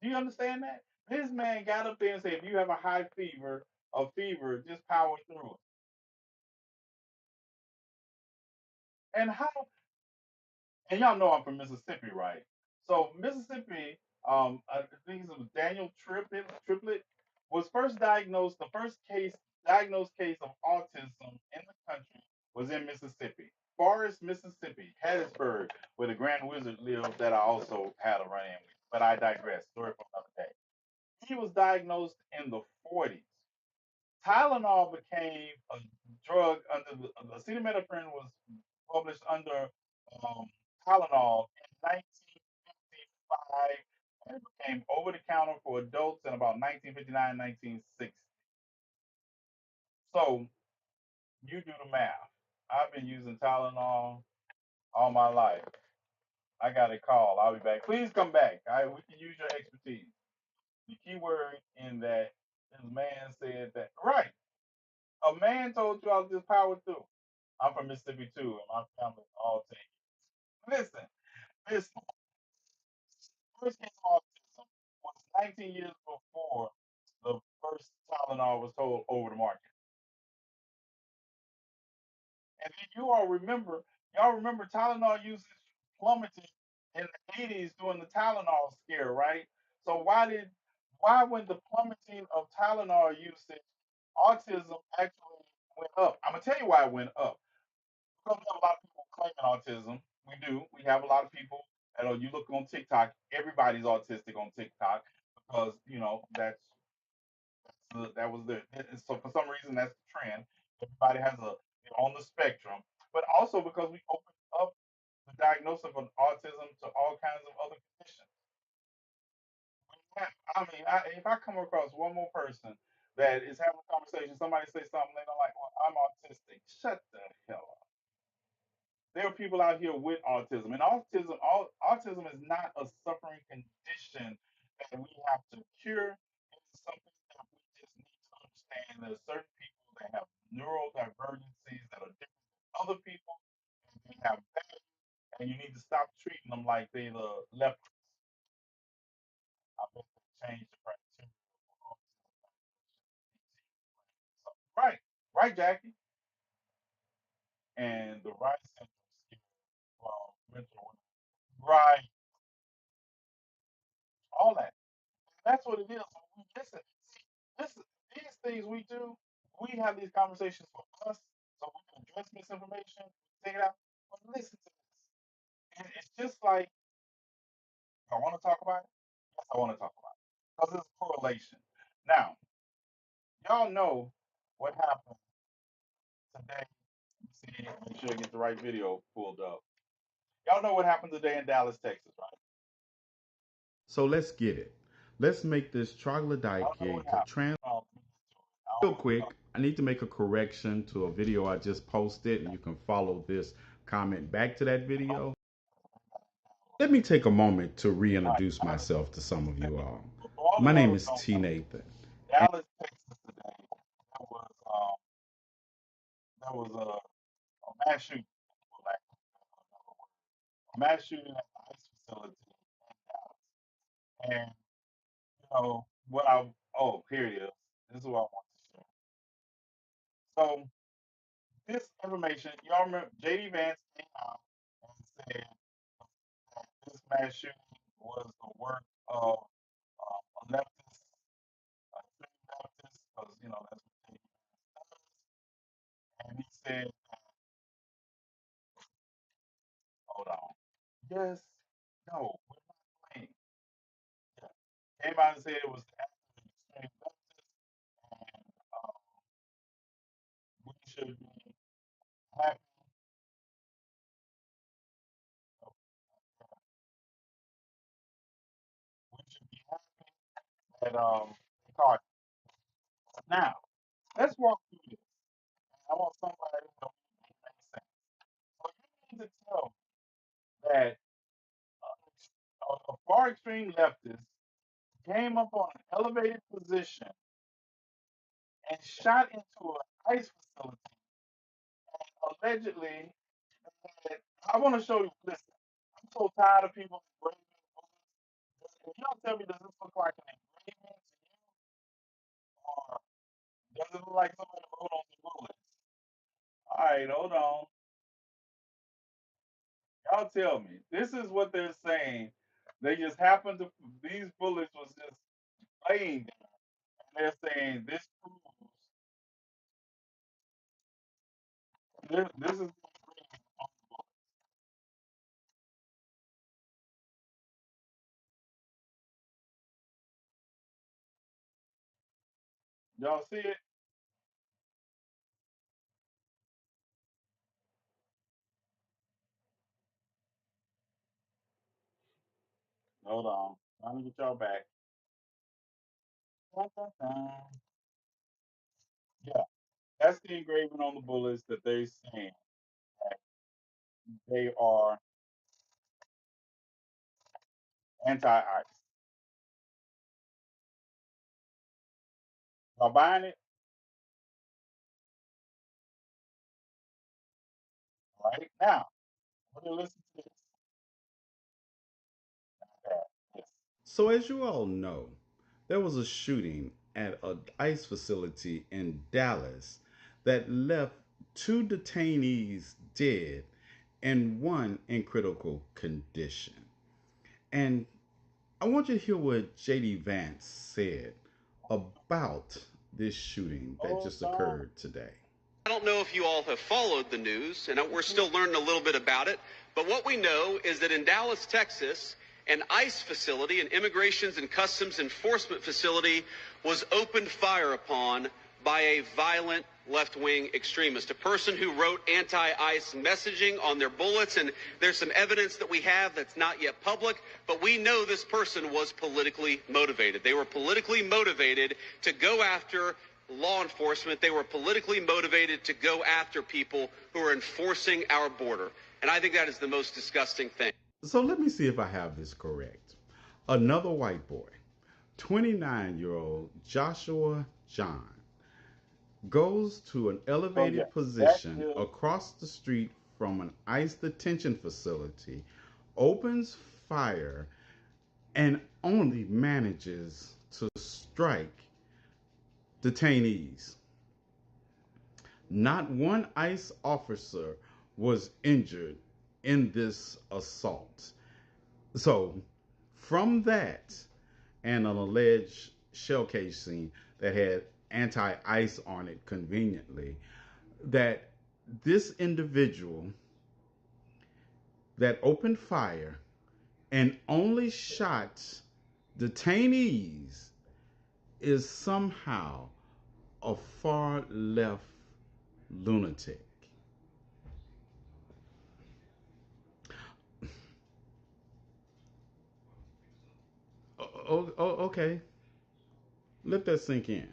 [SPEAKER 1] Do you understand that? This man got up there and said, if you have a fever, just power through it. And how? And y'all know I'm from Mississippi, right? So Mississippi, I think it was Daniel Triplet was first diagnosed. The first diagnosed case of autism in the country was in Mississippi, Forest, Mississippi, Hattiesburg, where the Grand Wizard lived. That I also had a run in with. but I digress. Story for another day. He was diagnosed in the 40s. Tylenol became a drug under the acetaminophen was published under um, Tylenol in 1955 and it became over the counter for adults in about 1959, 1960. So you do the math. I've been using Tylenol all my life. I got a call. I'll be back. Please come back. We can use your expertise. The key word in that this man said that, right. A man told you I was just powered through. I'm from Mississippi too, and my family all take. Listen, this first case of autism was 19 years before the first Tylenol was told over the market. And then y'all remember Tylenol usage plummeted in the 80s during the Tylenol scare, right? So why when the plummeting of Tylenol usage, autism actually went up? I'm gonna tell you why it went up. Because we have a lot of people claiming autism. We do. We have a lot of people. You look on TikTok, everybody's autistic on TikTok because that was the so for some reason that's the trend. Everybody has on the spectrum, but also because we opened up the diagnosis of autism to all kinds of other conditions. If I come across one more person that is having a conversation, somebody say something they don't like, well, I'm autistic. Shut the hell up. There are people out here with autism, and autism is not a suffering condition that we have to cure. It's something that we just need to understand. There's certain people that have neurodivergencies that are different than other people, and they have value, and you need to stop treating them like they're the lepers. I bet they changed the criteria for autism. Right, right, Jackie, and the right symptom skill from mental illness. Right, all that. That's what it is. So we listen. See, this these things we do, we have these conversations for us, so we can address misinformation, take it out. But listen to this. And it's just like I want to talk about it. Yes, I want to talk about it because there's a correlation. Now, y'all know what happened today. See, make sure I get the right video pulled up. Y'all know what happened today in Dallas, Texas, right?
[SPEAKER 2] So let's get it. Let's make this
[SPEAKER 1] Y'all know what
[SPEAKER 2] troglodyte
[SPEAKER 1] happened.
[SPEAKER 2] trans.
[SPEAKER 1] I don't
[SPEAKER 2] Real
[SPEAKER 1] want to.
[SPEAKER 2] quick, I need to make a correction to a video I just posted, and you can follow this comment back to that video. Let me take a moment to
[SPEAKER 1] Right.
[SPEAKER 2] reintroduce myself to some of you all.
[SPEAKER 1] For all of
[SPEAKER 2] My
[SPEAKER 1] y'all
[SPEAKER 2] name
[SPEAKER 1] that
[SPEAKER 2] is
[SPEAKER 1] don't know,
[SPEAKER 2] TNathan. And
[SPEAKER 1] Dallas, Texas today, there was a mass shooting. For lack of another word. A mass shooting at the ICE facility in Dallas. And what I here it is. This is what I want to share. So this information, y'all remember JD Vance came out and said that this mass shooting was the work of a leftist, a extreme leftist, because that's what JD Vance does. And he said, hold on. Yes, no, we're not playing. Yeah. Came out and said it was the act of an extreme leftist, and we should be happy. uh, We should be happy that they caught it. Now, let's walk through this. I want somebody to know it makes sense. So you need to tell me that a far extreme leftist came up on an elevated position and shot into an ICE facility allegedly. I want to show you. Listen, I'm so tired of people engraving bullets. If you don't tell me, does this look like an engraving to you, or does it look like somebody wrote on the bullets? All right, hold on. Y'all tell me. This is what they're saying. They just happened to. These bullets was just laying there, and they're saying this proves. This is the engraving on the bullet. Y'all see it? Hold on. Let me get y'all back. Dun, dun, dun. Yeah, that's the engraving on the bullets that they're saying that they are anti-ice. Y'all buying it? Right now. What do you listen to this? Okay. Yes.
[SPEAKER 2] So, as you all know, there was a shooting at an ICE facility in Dallas that left two detainees dead and one in critical condition. And I want you to hear what JD Vance said about this shooting that
[SPEAKER 1] Hold
[SPEAKER 2] just
[SPEAKER 1] on.
[SPEAKER 2] occurred today.
[SPEAKER 3] I don't know if you all have followed the news, and we're still learning a little bit about it, but what we know is that in Dallas, Texas, an ICE facility, an Immigrations and Customs Enforcement facility, was opened fire upon by a violent left-wing extremist, a person who wrote anti-ICE messaging on their bullets, and there's some evidence that we have that's not yet public, but we know this person was politically motivated. They were politically motivated to go after law enforcement. They were politically motivated to go after people who are enforcing our border. And I think that is the most disgusting thing.
[SPEAKER 2] So, let me see if I have this correct. Another white boy, 29-year-old Joshua John, goes to an
[SPEAKER 1] So yeah,
[SPEAKER 2] elevated
[SPEAKER 1] that
[SPEAKER 2] position
[SPEAKER 1] is
[SPEAKER 2] across the street from an ICE detention facility, opens fire, and only manages to strike detainees. Not one ICE officer was injured in this assault. So, from that and an alleged shell casing that had anti ice on it conveniently, that this individual that opened fire and only shot detainees is somehow a far left lunatic. Okay, let that sink in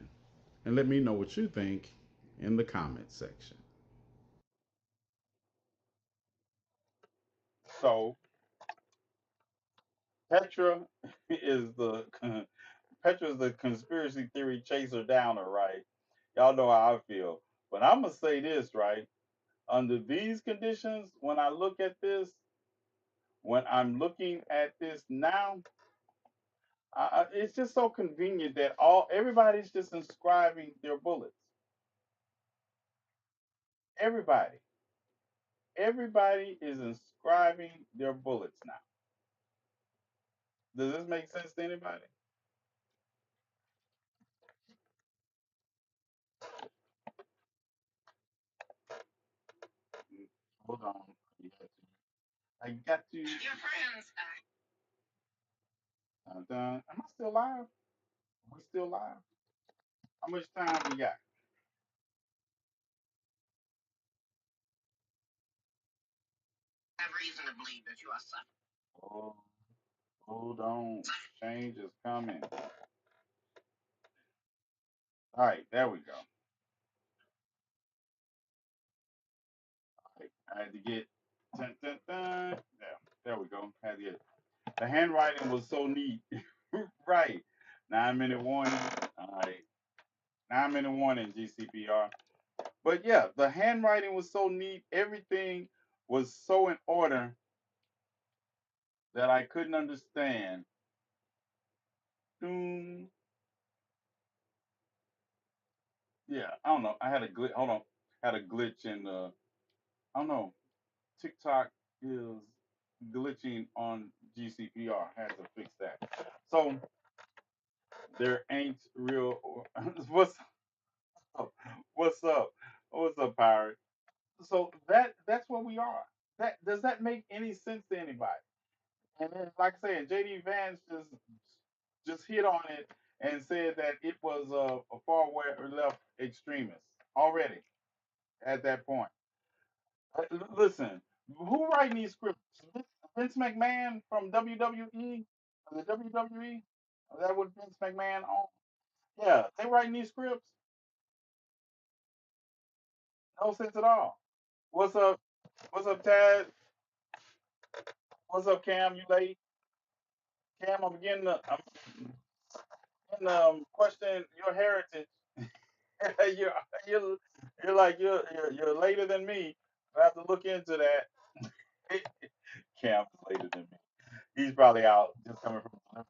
[SPEAKER 2] and let me know what you think in the comment section.
[SPEAKER 1] so Petra is the Petra's the conspiracy theory chaser downer, right? Y'all know how I feel. But I'm gonna say this, right? Under these conditions, when I look at this, when I'm looking at this now, it's just so convenient that all everybody's just inscribing their bullets. Everybody, everybody is inscribing their bullets now. Does this make sense to anybody? Mm, hold on, I got to. Your friends. Dun. Am I still live? Are we still live? How much time we got? Have reason to believe that you are suffering. Oh, hold on. Change is coming. All right, there we go. All right, I had to get dun, dun, dun. There we go. Had to get it. The handwriting was so neat. Right. 9 minute warning. All right. 9 minute warning, GCPR. But yeah, the handwriting was so neat. Everything was so in order that I couldn't understand. Doom. Yeah, I don't know. I had a glitch. Hold on. Had a glitch in the. I don't know. TikTok is glitching on GCPR. Had to fix that. So there ain't real. What's up? What's up? What's up, pirate? So that's what we are. That does that make any sense to anybody? And then, like I said, JD Vance just hit on it and said that it was a far left extremist already at that point. Listen, who writing these scripts? Vince McMahon from WWE, the WWE. Is that what Vince McMahon on? Yeah, they writing these scripts. No sense at all. What's up? What's up, Tad? What's up, Cam? You late? Cam, I'm getting question your heritage. you're you're you're like you're later than me. I have to look into that. Cam's later than me. He's probably out just coming from.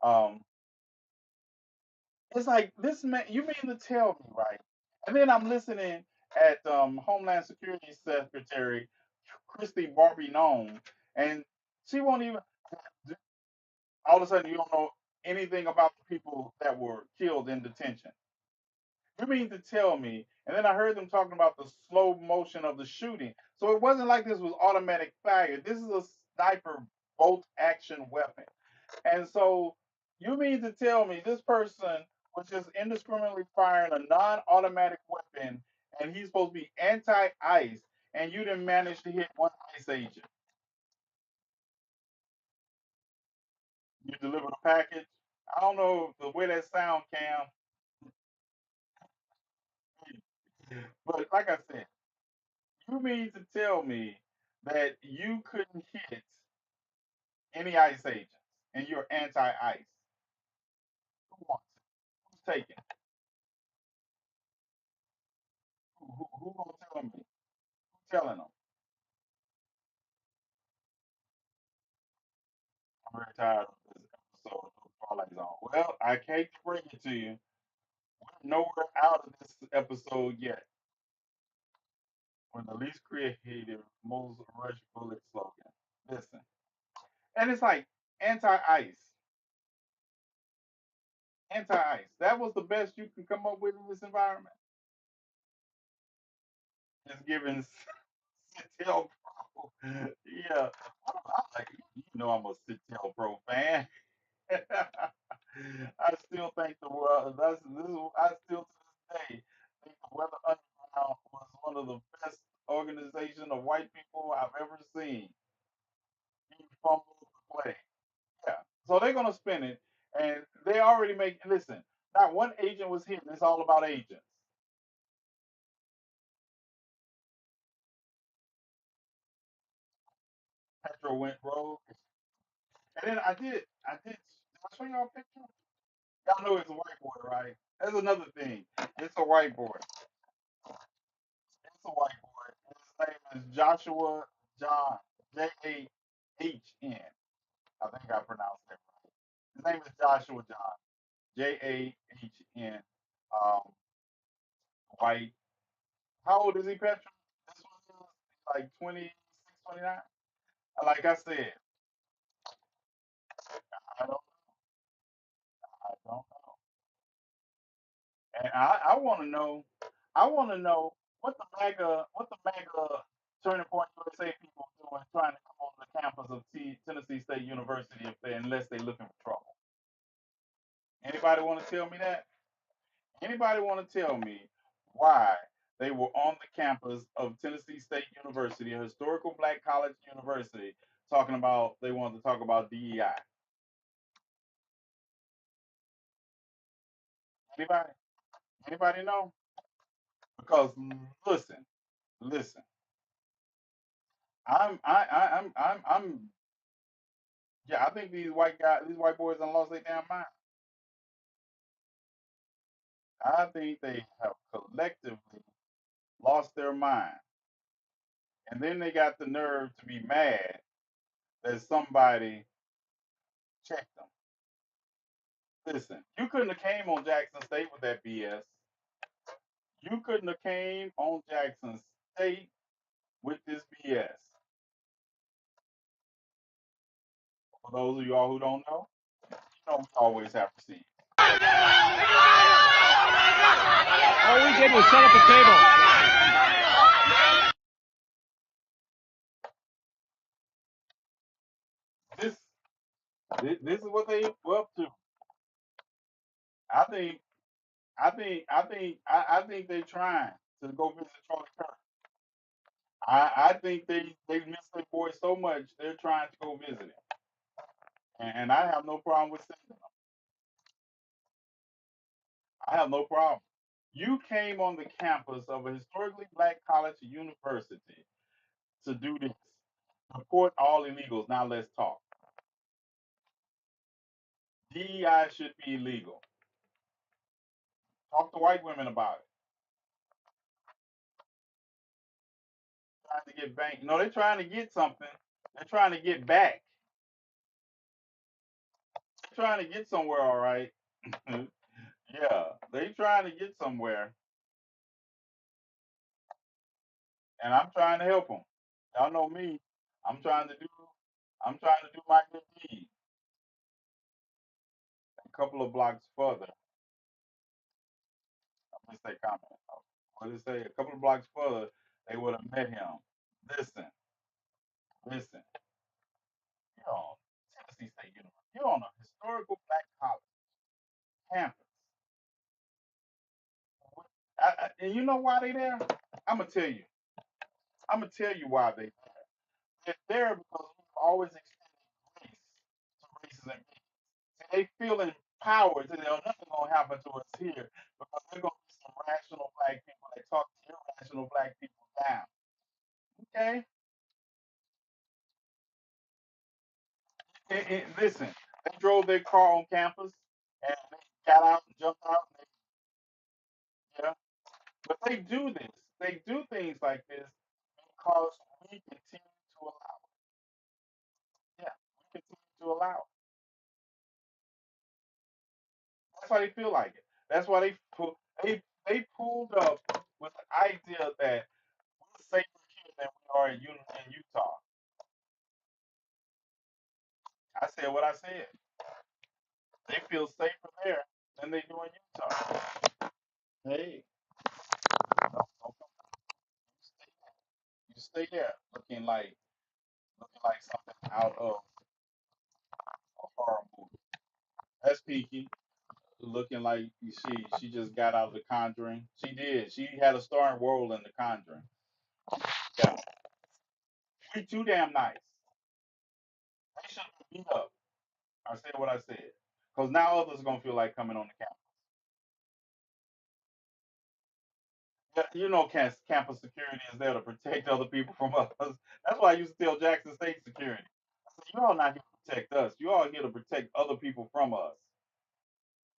[SPEAKER 1] Um, it's like this man. You mean to tell me, right? And then I'm listening at Homeland Security Secretary Christy Barbie Nome, and she won't even. All of a sudden, you don't know anything about the people that were killed in detention. You mean to tell me? And then I heard them talking about the slow motion of the shooting. So it wasn't like this was automatic fire. This is a sniper bolt action weapon. And so you mean to tell me this person was just indiscriminately firing a non-automatic weapon, and he's supposed to be anti-ice, and you didn't manage to hit one ICE agent? You delivered a package. I don't know the way that sound, Cam, but like I said, you mean to tell me that you couldn't hit any ICE agents and you're anti-ICE? Who wants it? Who's taking it? Who gonna tell me? Who's telling them? I'm very tired of this episode of Twilight Zone. Well, I hate to bring it to you. We're nowhere out of this episode yet. We're the least creative, most rush bullet slogan. Listen. And it's like anti-ICE. Anti-ICE. That was the best you can come up with in this environment. It's giving Citel Pro. Yeah. I like I'm a Citel Pro fan. I still think the world. I still to this day think the Weather Underground was one of the best organization of white people I've ever seen. He fumbled the play. Yeah. So they're gonna spin it, and they already make. Listen, not one agent was hit. It's all about agents. Petro went rogue, and then I did show y'all a picture? Y'all know it's a white boy, right? That's another thing. It's a white boy. It's a white boy. His name is Joshua John, Jahn. I think I pronounced that right. His name is Joshua John, Jahn. Um, white. How old is he, Petra? This one is like 26, 29. Like I said, I don't, I don't know. And I want to know, I want to know what the MAGA Turning Point USA people doing trying to come on the campus of Tennessee State University unless they're looking for trouble. Anybody want to tell me that? Anybody want to tell me why they were on the campus of Tennessee State University, a historical black college university, talking about they wanted to talk about DEI? Anybody? Anybody know? Because listen, listen. I'm yeah, I think these white boys done lost their damn mind. I think they have collectively lost their mind. And then they got the nerve to be mad that somebody checked them. Listen, you couldn't have came on Jackson State with that BS. You couldn't have came on Jackson State with this BS. For those of y'all who don't know, we always have receipts.
[SPEAKER 5] All we did was set up a table.
[SPEAKER 1] This is what they were up to. I think, I think they're trying to go visit Charlie Kirk. I think they miss their boy so much they're trying to go visit him, and I have no problem with saying them. I have no problem. You came on the campus of a historically black college or university to do this. Report all illegals. Now let's talk. DEI should be illegal. Talk to white women about it. Trying to get bank. No, they're trying to get something. They're trying to get back. They're trying to get somewhere, all right. Yeah, they trying to get somewhere, and I'm trying to help them. Y'all know me. I'm trying to do. I'm trying to do my good deed. A couple of blocks further, I'm gonna say comment. What did it say? A couple of blocks further, they would have met him. Listen, listen. You're on Tennessee State University. You're on a historical black college campus. And you know why they there? I'm gonna tell you. I'm gonna tell you why they there. They're there because we've always extended grace to races and people. See, they feel empowered to know nothing gonna happen to us here because they're gonna be some rational black people that talk to irrational black people down. Okay? Listen, they drove their car on campus and they got out and jumped out and yeah. But they do this. They do things like this because we continue to allow it. Yeah, we continue to allow it. That's why they feel like it. That's why they pulled up with the idea that we're safer here than we are in Utah. I said what I said. They feel safer there than they do in Utah. Hey, don't come, you stay there looking like something out of a horror movie. That's Pinky looking like she just got out of The Conjuring. She did. She had a starring role in The Conjuring. Yeah, we too damn nice. They should have beat up. I said what I said because now others are gonna feel like coming on the campus. Yeah, you know, campus security is there to protect other people from us. That's why I used to tell Jackson State security. I said, you all not here to protect us. You all here to protect other people from us.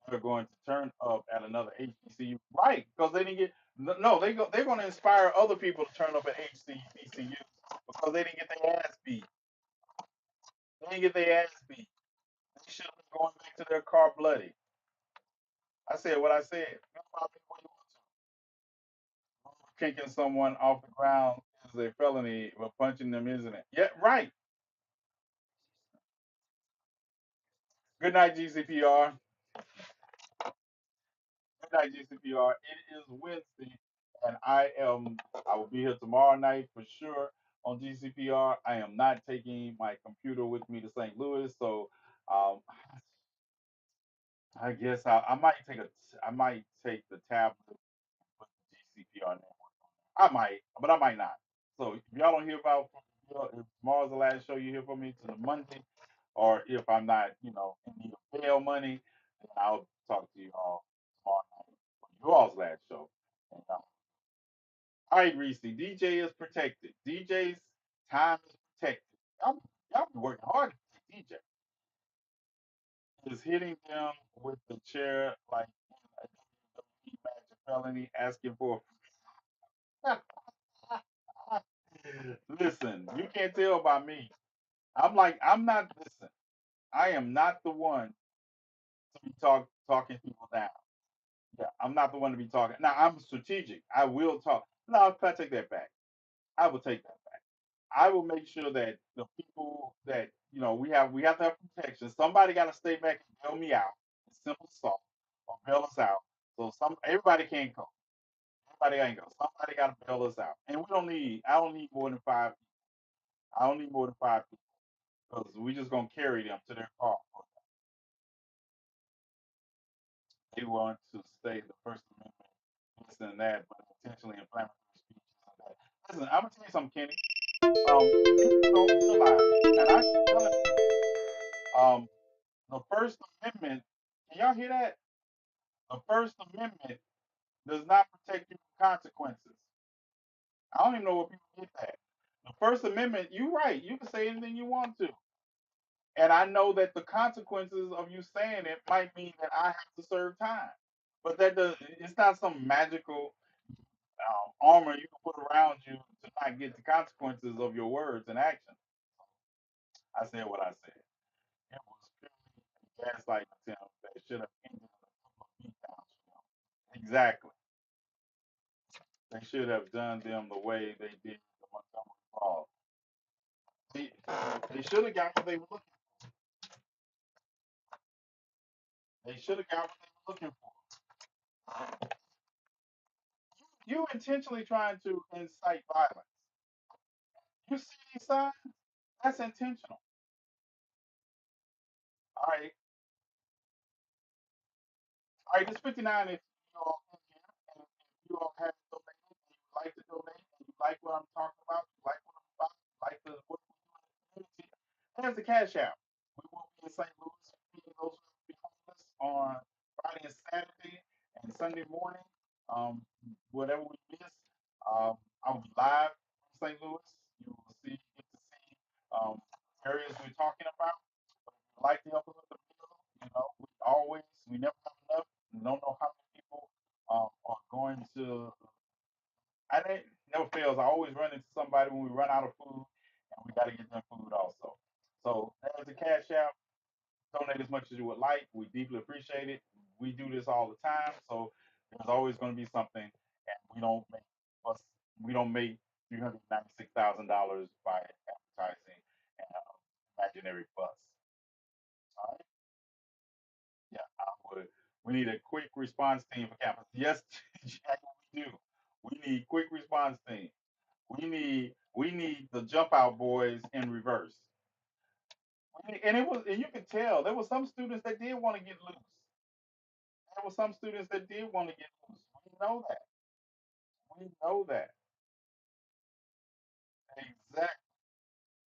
[SPEAKER 1] They're going to turn up at another HBCU, right? Because they didn't get no. They're going to inspire other people to turn up at HBCU because they didn't get their ass beat. They didn't get their ass beat. They should have been going back to their car bloody. I said what I said. Kicking someone off the ground is a felony, but punching them isn't it? Yeah, right. Good night, GCPR. Good night, GCPR. It is Wednesday, and I will be here tomorrow night for sure on GCPR. I am not taking my computer with me to St. Louis, so um, I guess I might take the tablet with the GCPR network. I might, but I might not. So if y'all don't hear about if tomorrow's the last show you hear from me to the Monday, or if I'm not, in need of bail money, then I'll talk to you all tomorrow night for you all's last show. And, all right, Reese, DJ is protected. DJ's time is protected. Y'all be working hard to protect DJ. Is hitting them with the chair like a WWE match a felony, asking for. Listen, you can't tell by me. I'm not. Listen, I am not the one to be talking people down. Yeah, I'm not the one to be talking. Now I'm strategic. I will talk. No, I take that back. I will take that back. I will make sure that the people that we have to have protection. Somebody got to stay back and bail me out. Simple salt or bail us out. So everybody can't go. Everybody ain't go. Somebody got to bail us out. And we don't need. I don't need more than five. I don't need more than five people because we just gonna carry them to their car. They want to say the First Amendment, this and that, but intentionally inflammatory speech and that. Listen, I'm gonna tell you something, Kenny. People don't realize, and I keep telling people, the First Amendment. Can y'all hear that? The First Amendment does not protect you from consequences. I don't even know where people get that. The First Amendment, you're right. You can say anything you want to. And I know that the consequences of you saying it might mean that I have to serve time. But that does, it's not some magical armor you can put around you to not get the consequences of your words and actions. I said what I said. It was purely a gaslight attempt that should have ended in a couple of beatdowns for them. Exactly. They should have done them the way they did the Montgomery Brawl. They should have got what they were looking. They should have got what they were looking for. You intentionally trying to incite violence. You see these signs? That's intentional. All right. All right, this 59 if you all in here and if you all have donated and you would like to donate and you like what I'm talking about, you like what I'm about, you like the work we do in the community, there's the cash out. We will be in St. Louis feeding those who will be homeless on Friday and Saturday and Sunday morning. Whatever we miss, I'll be live from St. Louis. You will get to see areas we're talking about. But if you like to help us with the meal, we never have enough. We don't know how many people are going to. I think never fails. I always run into somebody when we run out of food, and we got to get them food also. So there's the cash out. Donate as much as you would like. We deeply appreciate it. We do this all the time, so there's always going to be something, and us. We don't make $396,000 by advertising and imaginary buzz. All right. Yeah, I would. We need a quick response team for campus. Yes, Jack, we do. We need quick response team. We need the jump out boys in reverse. And you could tell there were some students that did want to get loose. There were some students that did want to get loose. We know that. We know that. Exactly.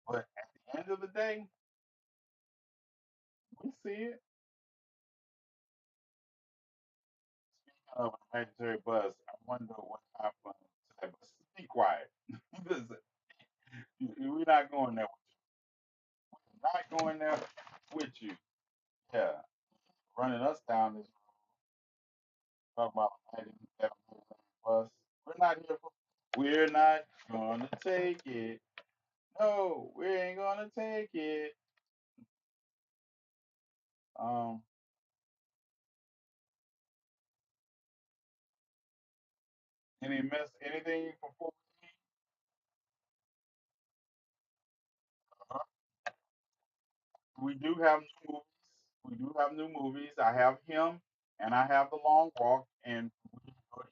[SPEAKER 1] But at the end of the day, we see it. Speaking of an imaginary bus, I wonder what happened to that bus. Be quiet. Listen, we're not going there. Not going there with you. Yeah, running us down this talk about that bus. We're not here for. We're not gonna take it. No, we ain't gonna take it. Um, anything before we do have new movies. We do have new movies. I have him, and I have the long walk, and we're gonna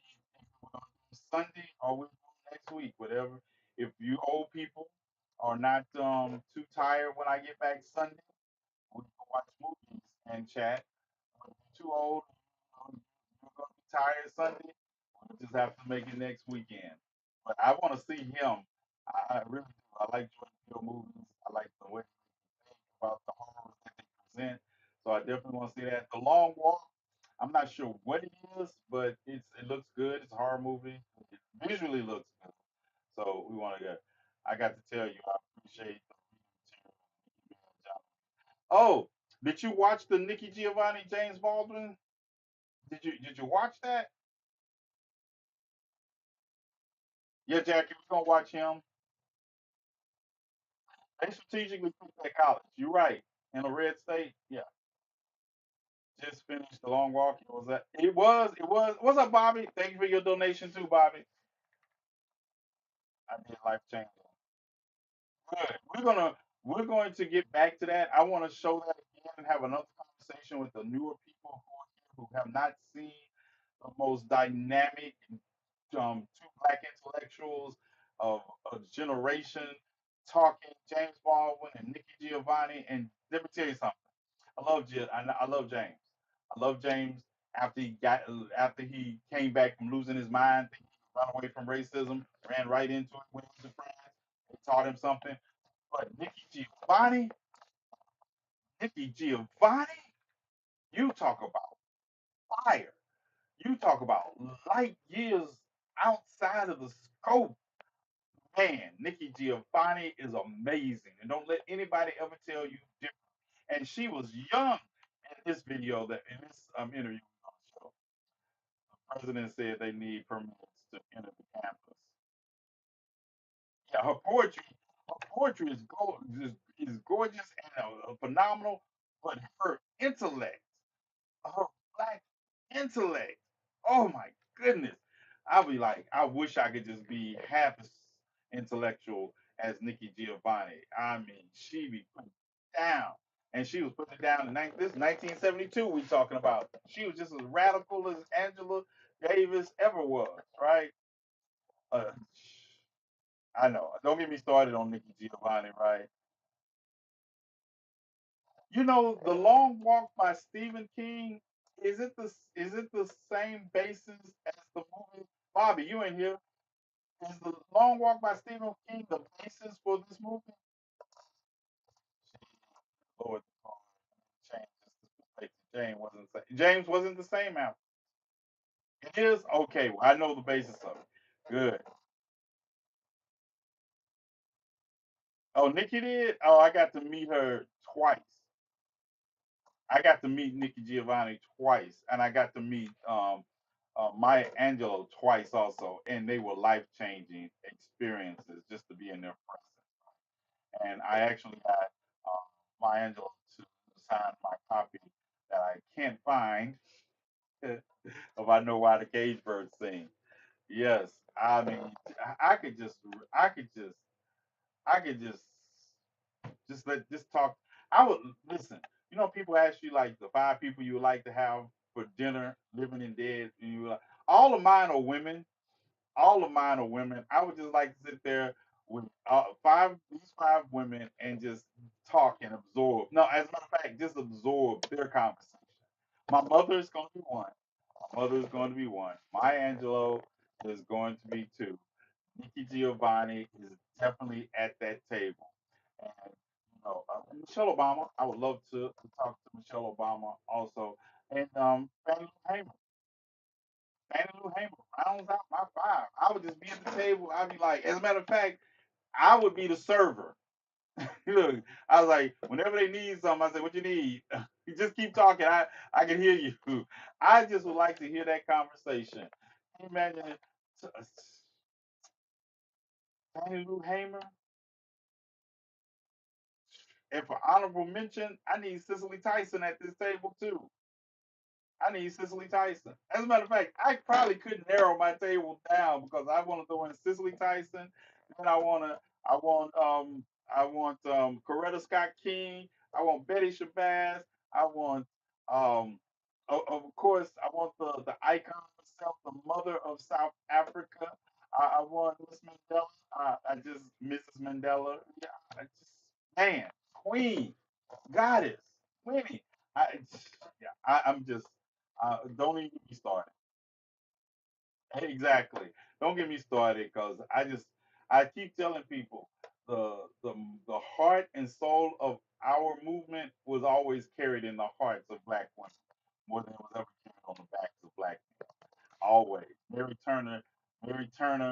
[SPEAKER 1] do Sunday or we do next week, whatever. If you old people are not too tired when I get back Sunday, we can watch movies and chat. If you're too old, you're gonna be tired Sunday. We'll just have to make it next weekend. But I want to see him. I really do. I like Jordan Peele movies. I like the way they think about the horrors that they present. So I definitely want to see that. The Long Walk. I'm not sure what it is, but it looks good. It's a horror movie. It visually looks good. So we want to go. I got to tell you, I appreciate the reading material. Oh, did you watch the Nikki Giovanni James Baldwin? Did you watch that? Yeah, Jackie, we're gonna watch him. They strategically picked that college. You're right. In a red state, yeah. Just finished the long walk. It was that. It was. What's up, Bobby? Thank you for your donation too, Bobby. I did life changing. Good. We're going to get back to that. I want to show that again and have another conversation with the newer people who have not seen the most dynamic two black intellectuals of a generation talking, James Baldwin and Nikki Giovanni. And let me tell you something. I love James. I love James after he came back from losing his mind, thinking he could run away from racism, ran right into it, went to France. They taught him something. But Nikki Giovanni, you talk about fire. You talk about light years outside of the scope. Man, Nikki Giovanni is amazing. And don't let anybody ever tell you different. And she was young in this video that in this interview on the show. The president said they need permits to enter the campus. Yeah, her poetry is gorgeous and phenomenal, but her intellect, her black intellect. Oh my goodness. I'll be like, I wish I could just be half as intellectual as Nikki Giovanni. I mean, she be putting it down. And she was putting it down in this 1972 we talking about. She was just as radical as Angela Davis ever was, right? Uh, I know. Don't get me started on Nikki Giovanni, right? You know, The Long Walk by Stephen King, is it the same basis as the movie? Bobby, you in here. Is The Long Walk by Stephen King the basis for this movie? Lord, James wasn't the same after. It is? Okay, well, I know the basis of it. Good. Oh, Nikki did? Oh, I got to meet her twice. I got to meet Nikki Giovanni twice, and I got to meet Maya Angelou twice also, and they were life changing experiences just to be in their presence. And I actually got Maya Angelou to sign my copy that I can't find of "I Know Why the Cage Birds Sing." Yes, I mean, I could just, I could just, I could just talk. I would listen. You know, people ask you like the five people you would like to have for dinner, living and dead, and you like, all of mine are women. All of mine are women. I would just like to sit there with these five women and just talk and absorb. No, as a matter of fact, just absorb their conversation. My mother is going to be one. My mother is going to be one. Maya Angelou is going to be two. Nikki Giovanni is definitely at that table. And Michelle Obama, I would love to talk to Michelle Obama also. And Fannie Lou Hamer. Fannie Lou Hamer rounds out my five. I would just be at the table. I'd be like, as a matter of fact, I would be the server. Look, I was like, whenever they need something, I say, "What you need?" You just keep talking. I can hear you. I just would like to hear that conversation. Can you imagine it? Fannie Lou Hamer. And for honorable mention, I need Cicely Tyson at this table too. I need Cicely Tyson. As a matter of fact, I probably could narrow my table down because I want to throw in Cicely Tyson, and I want Coretta Scott King, I want Betty Shabazz, I want of course I want the icon herself, the mother of South Africa. I want Miss Mandela. I just Mrs. Mandela. Yeah, I just man, Queen, Goddess, Winnie. Yeah, I'm just don't even get me started. Exactly. Don't get me started because I keep telling people the the heart and soul of our movement was always carried in the hearts of black women more than it was ever carried on the backs of black men. Always. Mary Turner,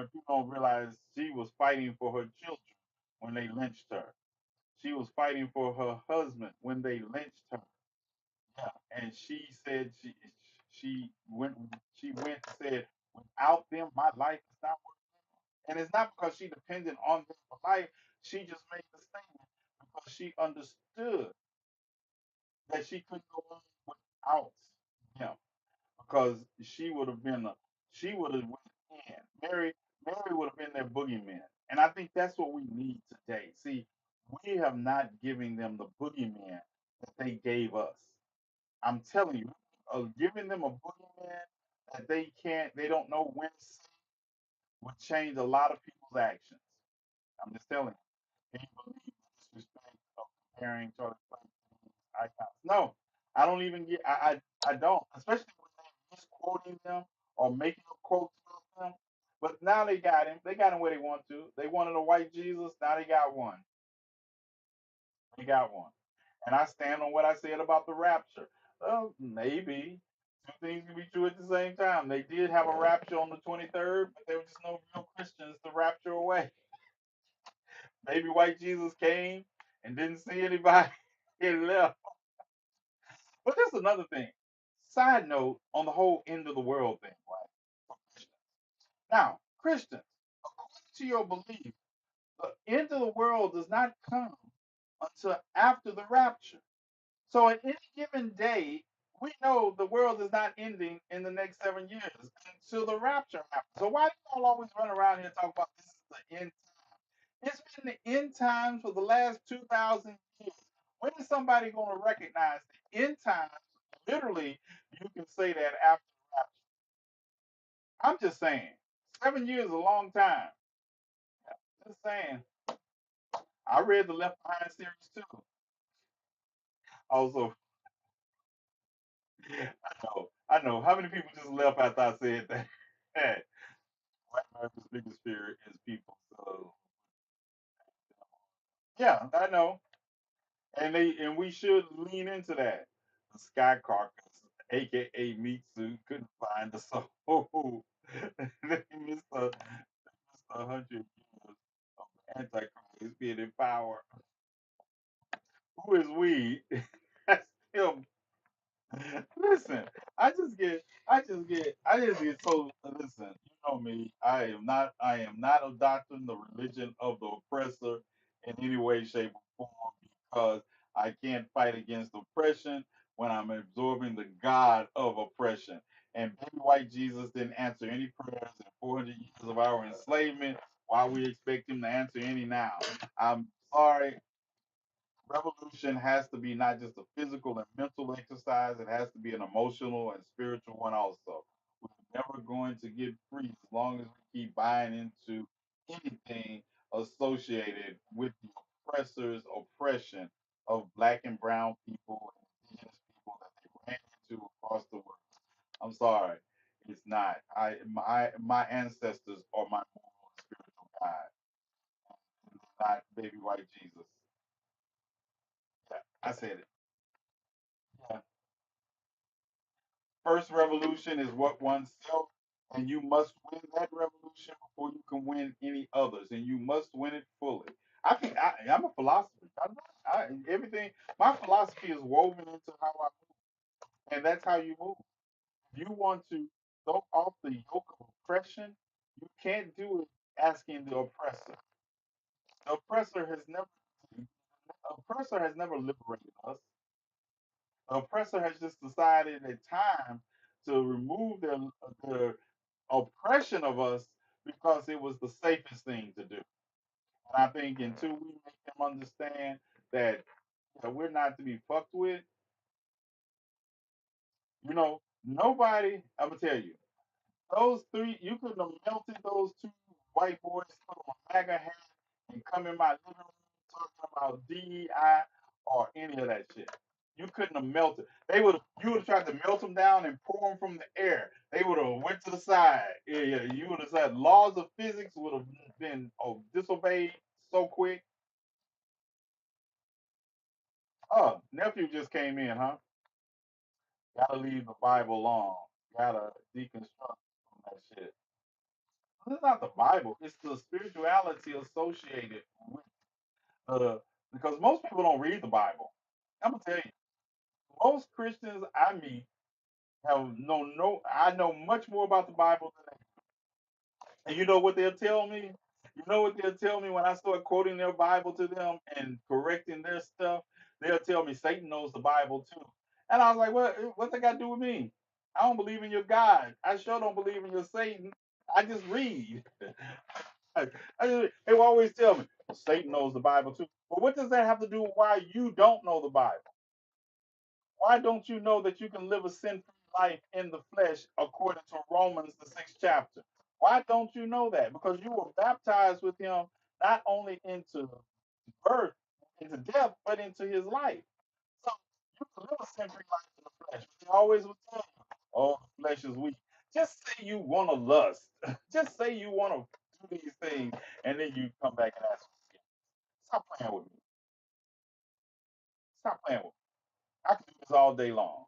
[SPEAKER 1] people don't realize she was fighting for her children when they lynched her. She was fighting for her husband when they lynched her. Yeah, and she said she went and said, without them, my life is not worth. And it's not because she depended on them for life. She just made the statement because she understood that she couldn't go on without him because she would have went in. Mary would have been their boogeyman. And I think that's what we need today. See, we have not given them the boogeyman that they gave us. I'm telling you, giving them a boogeyman that they don't know when to say would change a lot of people's actions. I'm just telling you. Can you believe the disrespect of comparing Charlie Clark to these icons? No, I don't even get. I don't, especially when they misquoting them or making up quotes of them. But now they got him. They got him where they want to. They wanted a white Jesus. Now they got one. They got one. And I stand on what I said about the rapture. Maybe two things can be true at the same time. They did have a rapture on the 23rd, but there were just no real Christians to rapture away. Maybe white Jesus came and didn't see anybody and left. But there's another thing. Side note on the whole end of the world thing, right? Now, Christians, according to your belief, the end of the world does not come until after the rapture. So at any given day, we know the world is not ending in the next 7 years until the rapture happens. So why do y'all always run around here and talk about this is the end time? It's been the end times for the last 2,000 years. When is somebody going to recognize the end times? Literally, you can say that after the rapture. I'm just saying, 7 years is a long time. Just saying. I read the Left Behind series too. Also, I know. I know. How many people just left after I said that? White America's biggest fear is people. So yeah, I know. And we should lean into that. The Sky Carcass, aka Meat Suit, couldn't find the soul. They missed a 100 years of Antichrist being in power. Who is we? That's still. Listen, I just get so. Listen, you know me. I am not adopting the religion of the oppressor in any way, shape, or form because I can't fight against oppression when I'm absorbing the God of oppression. And baby white Jesus didn't answer any prayers in 400 years of our enslavement. Why we expect him to answer any now? I'm sorry, revolution has to be not just a physical and mental exercise, it has to be an emotional and spiritual one also. We're never going to get free as long as we keep buying into anything associated with the oppressor's oppression of black and brown people and indigenous people that they ran into across the world. I'm sorry. It's not. My ancestors are my moral and spiritual guide, not baby white Jesus. Yeah, I said it. Yeah. First revolution is what oneself, and you must win that revolution before you can win any others, and you must win it fully. I'm a philosopher. Everything. My philosophy is woven into how I move, and that's how you move. If you want to go off the yoke of oppression, you can't do it asking the oppressor. The oppressor has never liberated us. The oppressor has just decided at time to remove their oppression of us because it was the safest thing to do. And I think until we make them understand that we're not to be fucked with, nobody, I'm going to tell you, those three, you couldn't have melted those two white boys, put on a MAGA hat, and come in my living room talking about DEI or any of that shit. You couldn't have melted. You would have tried to melt them down and pour them from the air. They would have went to the side. Yeah, yeah. You would have said laws of physics would have been disobeyed so quick. Oh, nephew just came in, huh? Gotta leave the Bible alone. Gotta deconstruct from that shit. It's not the Bible. It's the spirituality associated with because most people don't read the Bible. I'm gonna tell you, most Christians I meet have no. I know much more about the Bible than they. And you know what they'll tell me? You know what they'll tell me when I start quoting their Bible to them and correcting their stuff? They'll tell me Satan knows the Bible too. And I was like, what's that got to do with me? I don't believe in your God. I sure don't believe in your Satan. I just read. They will always tell me, well, Satan knows the Bible too. But what does that have to do with why you don't know the Bible? Why don't you know that you can live a sin-free life in the flesh according to Romans, the 6th chapter? Why don't you know that? Because you were baptized with him not only into birth, into death, but into his life. So you can live a sin-free life in the flesh. They always will tell you. Oh, the flesh is weak. Just say you want to lust. Just say you want to do these things, and then you come back and ask for forgiveness. Stop playing with me. Stop playing with me. I could do this all day long.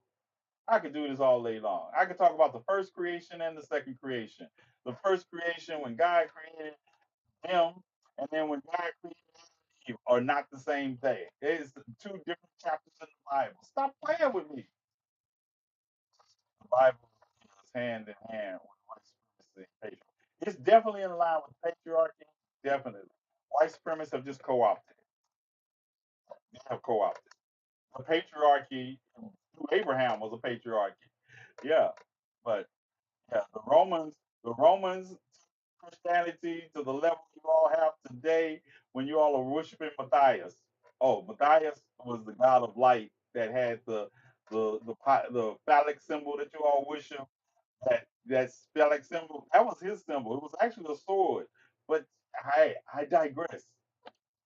[SPEAKER 1] I could do this all day long. I could talk about the first creation and the second creation. The first creation when God created them, and then when God created Eve are not the same thing. It's two different chapters in the Bible. Stop playing with me. The Bible is hand in hand with white supremacy and patriarchy. It's definitely in line with patriarchy. Definitely. White supremacists have just co-opted it. They have co-opted it. The patriarchy through Abraham was a patriarchy. Yeah. But yeah, the Romans Christianity to the level you all have today when you all are worshiping Matthias. Oh, Matthias was the god of light that had the phallic symbol that you all worship. That phallic symbol, that was his symbol. It was actually a sword. But I digress.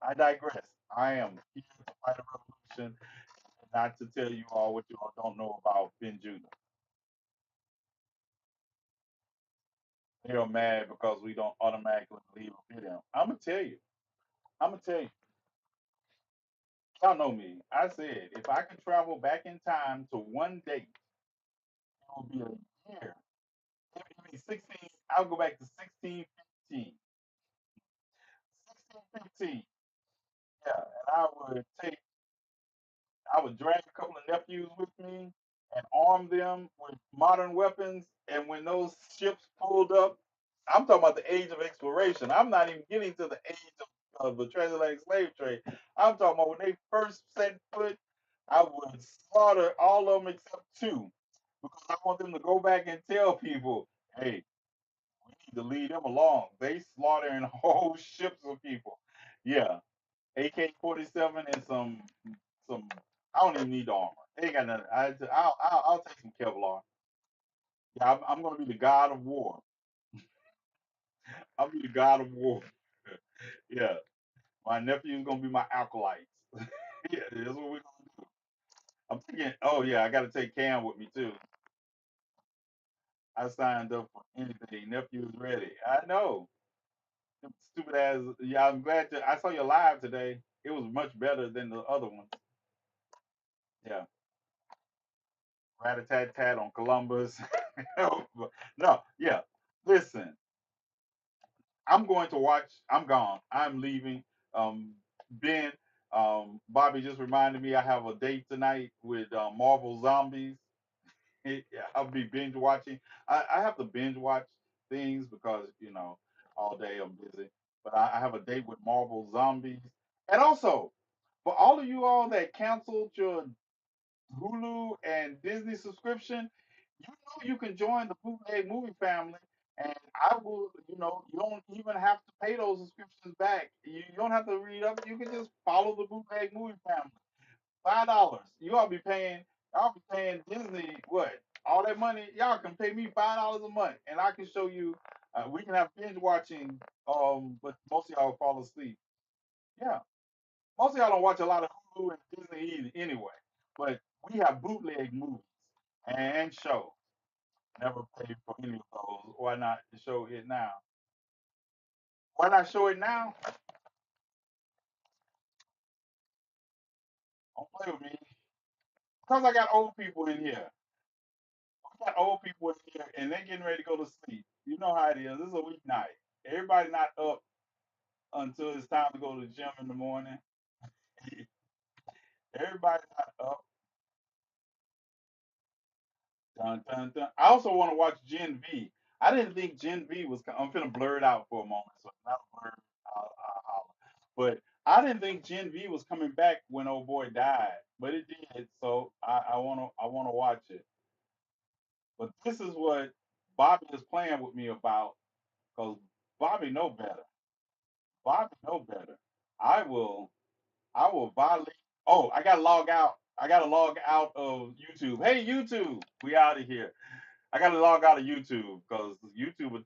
[SPEAKER 1] I digress. I am here to fight a revolution, not to tell you all what you all don't know about Ben Judah. They are mad because we don't automatically believe in him. I'm gonna tell you. I'm gonna tell you. Y'all know me. I said if I could travel back in time to one date, it would be a year. It would be 16. I'll go back to 1615. 1615. Yeah, and I would drag a couple of nephews with me and arm them with modern weapons. And when those ships pulled up, I'm talking about the age of exploration. I'm not even getting to the age of the transatlantic slave trade. I'm talking about when they first set foot, I would slaughter all of them except two because I want them to go back and tell people, hey, we need to lead them along. They slaughtering whole ships of people. Yeah, AK-47 and some. I don't even need the armor. They ain't got nothing. I'll take some Kevlar. Yeah, I'm gonna be the god of war. I'll be the god of war. Yeah, my nephew's gonna be my acolytes. Yeah, that's what we're gonna do. I'm thinking. Oh yeah, I got to take Cam with me too. I signed up for anything. Nephew's ready. I know. Stupid ass. Yeah, I'm glad I saw you live today. It was much better than the other one. Yeah, rat a tat tat on Columbus. No, yeah. Listen, I'm going to watch. I'm gone. I'm leaving. Ben, Bobby just reminded me I have a date tonight with Marvel Zombies. I'll be binge watching. I have to binge watch things because all day I'm busy. But I have a date with Marvel Zombies, and also for all of you all that canceled your Hulu and Disney subscription, you can join the bootleg movie family. And I will, you don't even have to pay those subscriptions back. You don't have to read up. You can just follow the bootleg movie family. $5. Y'all be paying Disney what? All that money. Y'all can pay me $5 a month, and I can show you. We can have binge watching. But most of y'all fall asleep. Yeah, most of y'all don't watch a lot of Hulu and Disney anyway. But we have bootleg movies and shows. Never paid for any of those. Why not show it now? Why not show it now? Don't play with me. Because I got old people in here. I got old people in here and they're getting ready to go to sleep. You know how it is. This is a weeknight. Everybody not up until it's time to go to the gym in the morning. Everybody not up. Dun, dun, dun. I also want to watch Gen V. I didn't think Gen V was. I'm finna blur it out for a moment, so not blur. I'll holler. But I didn't think Gen V was coming back when old boy died, but it did. So I wanna watch it. But this is what Bobby is playing with me about, because Bobby know better. Bobby know better. I will. I will violate. Oh, I gotta log out. I gotta log out of YouTube. Hey YouTube, we out of here. I gotta log out of YouTube because YouTube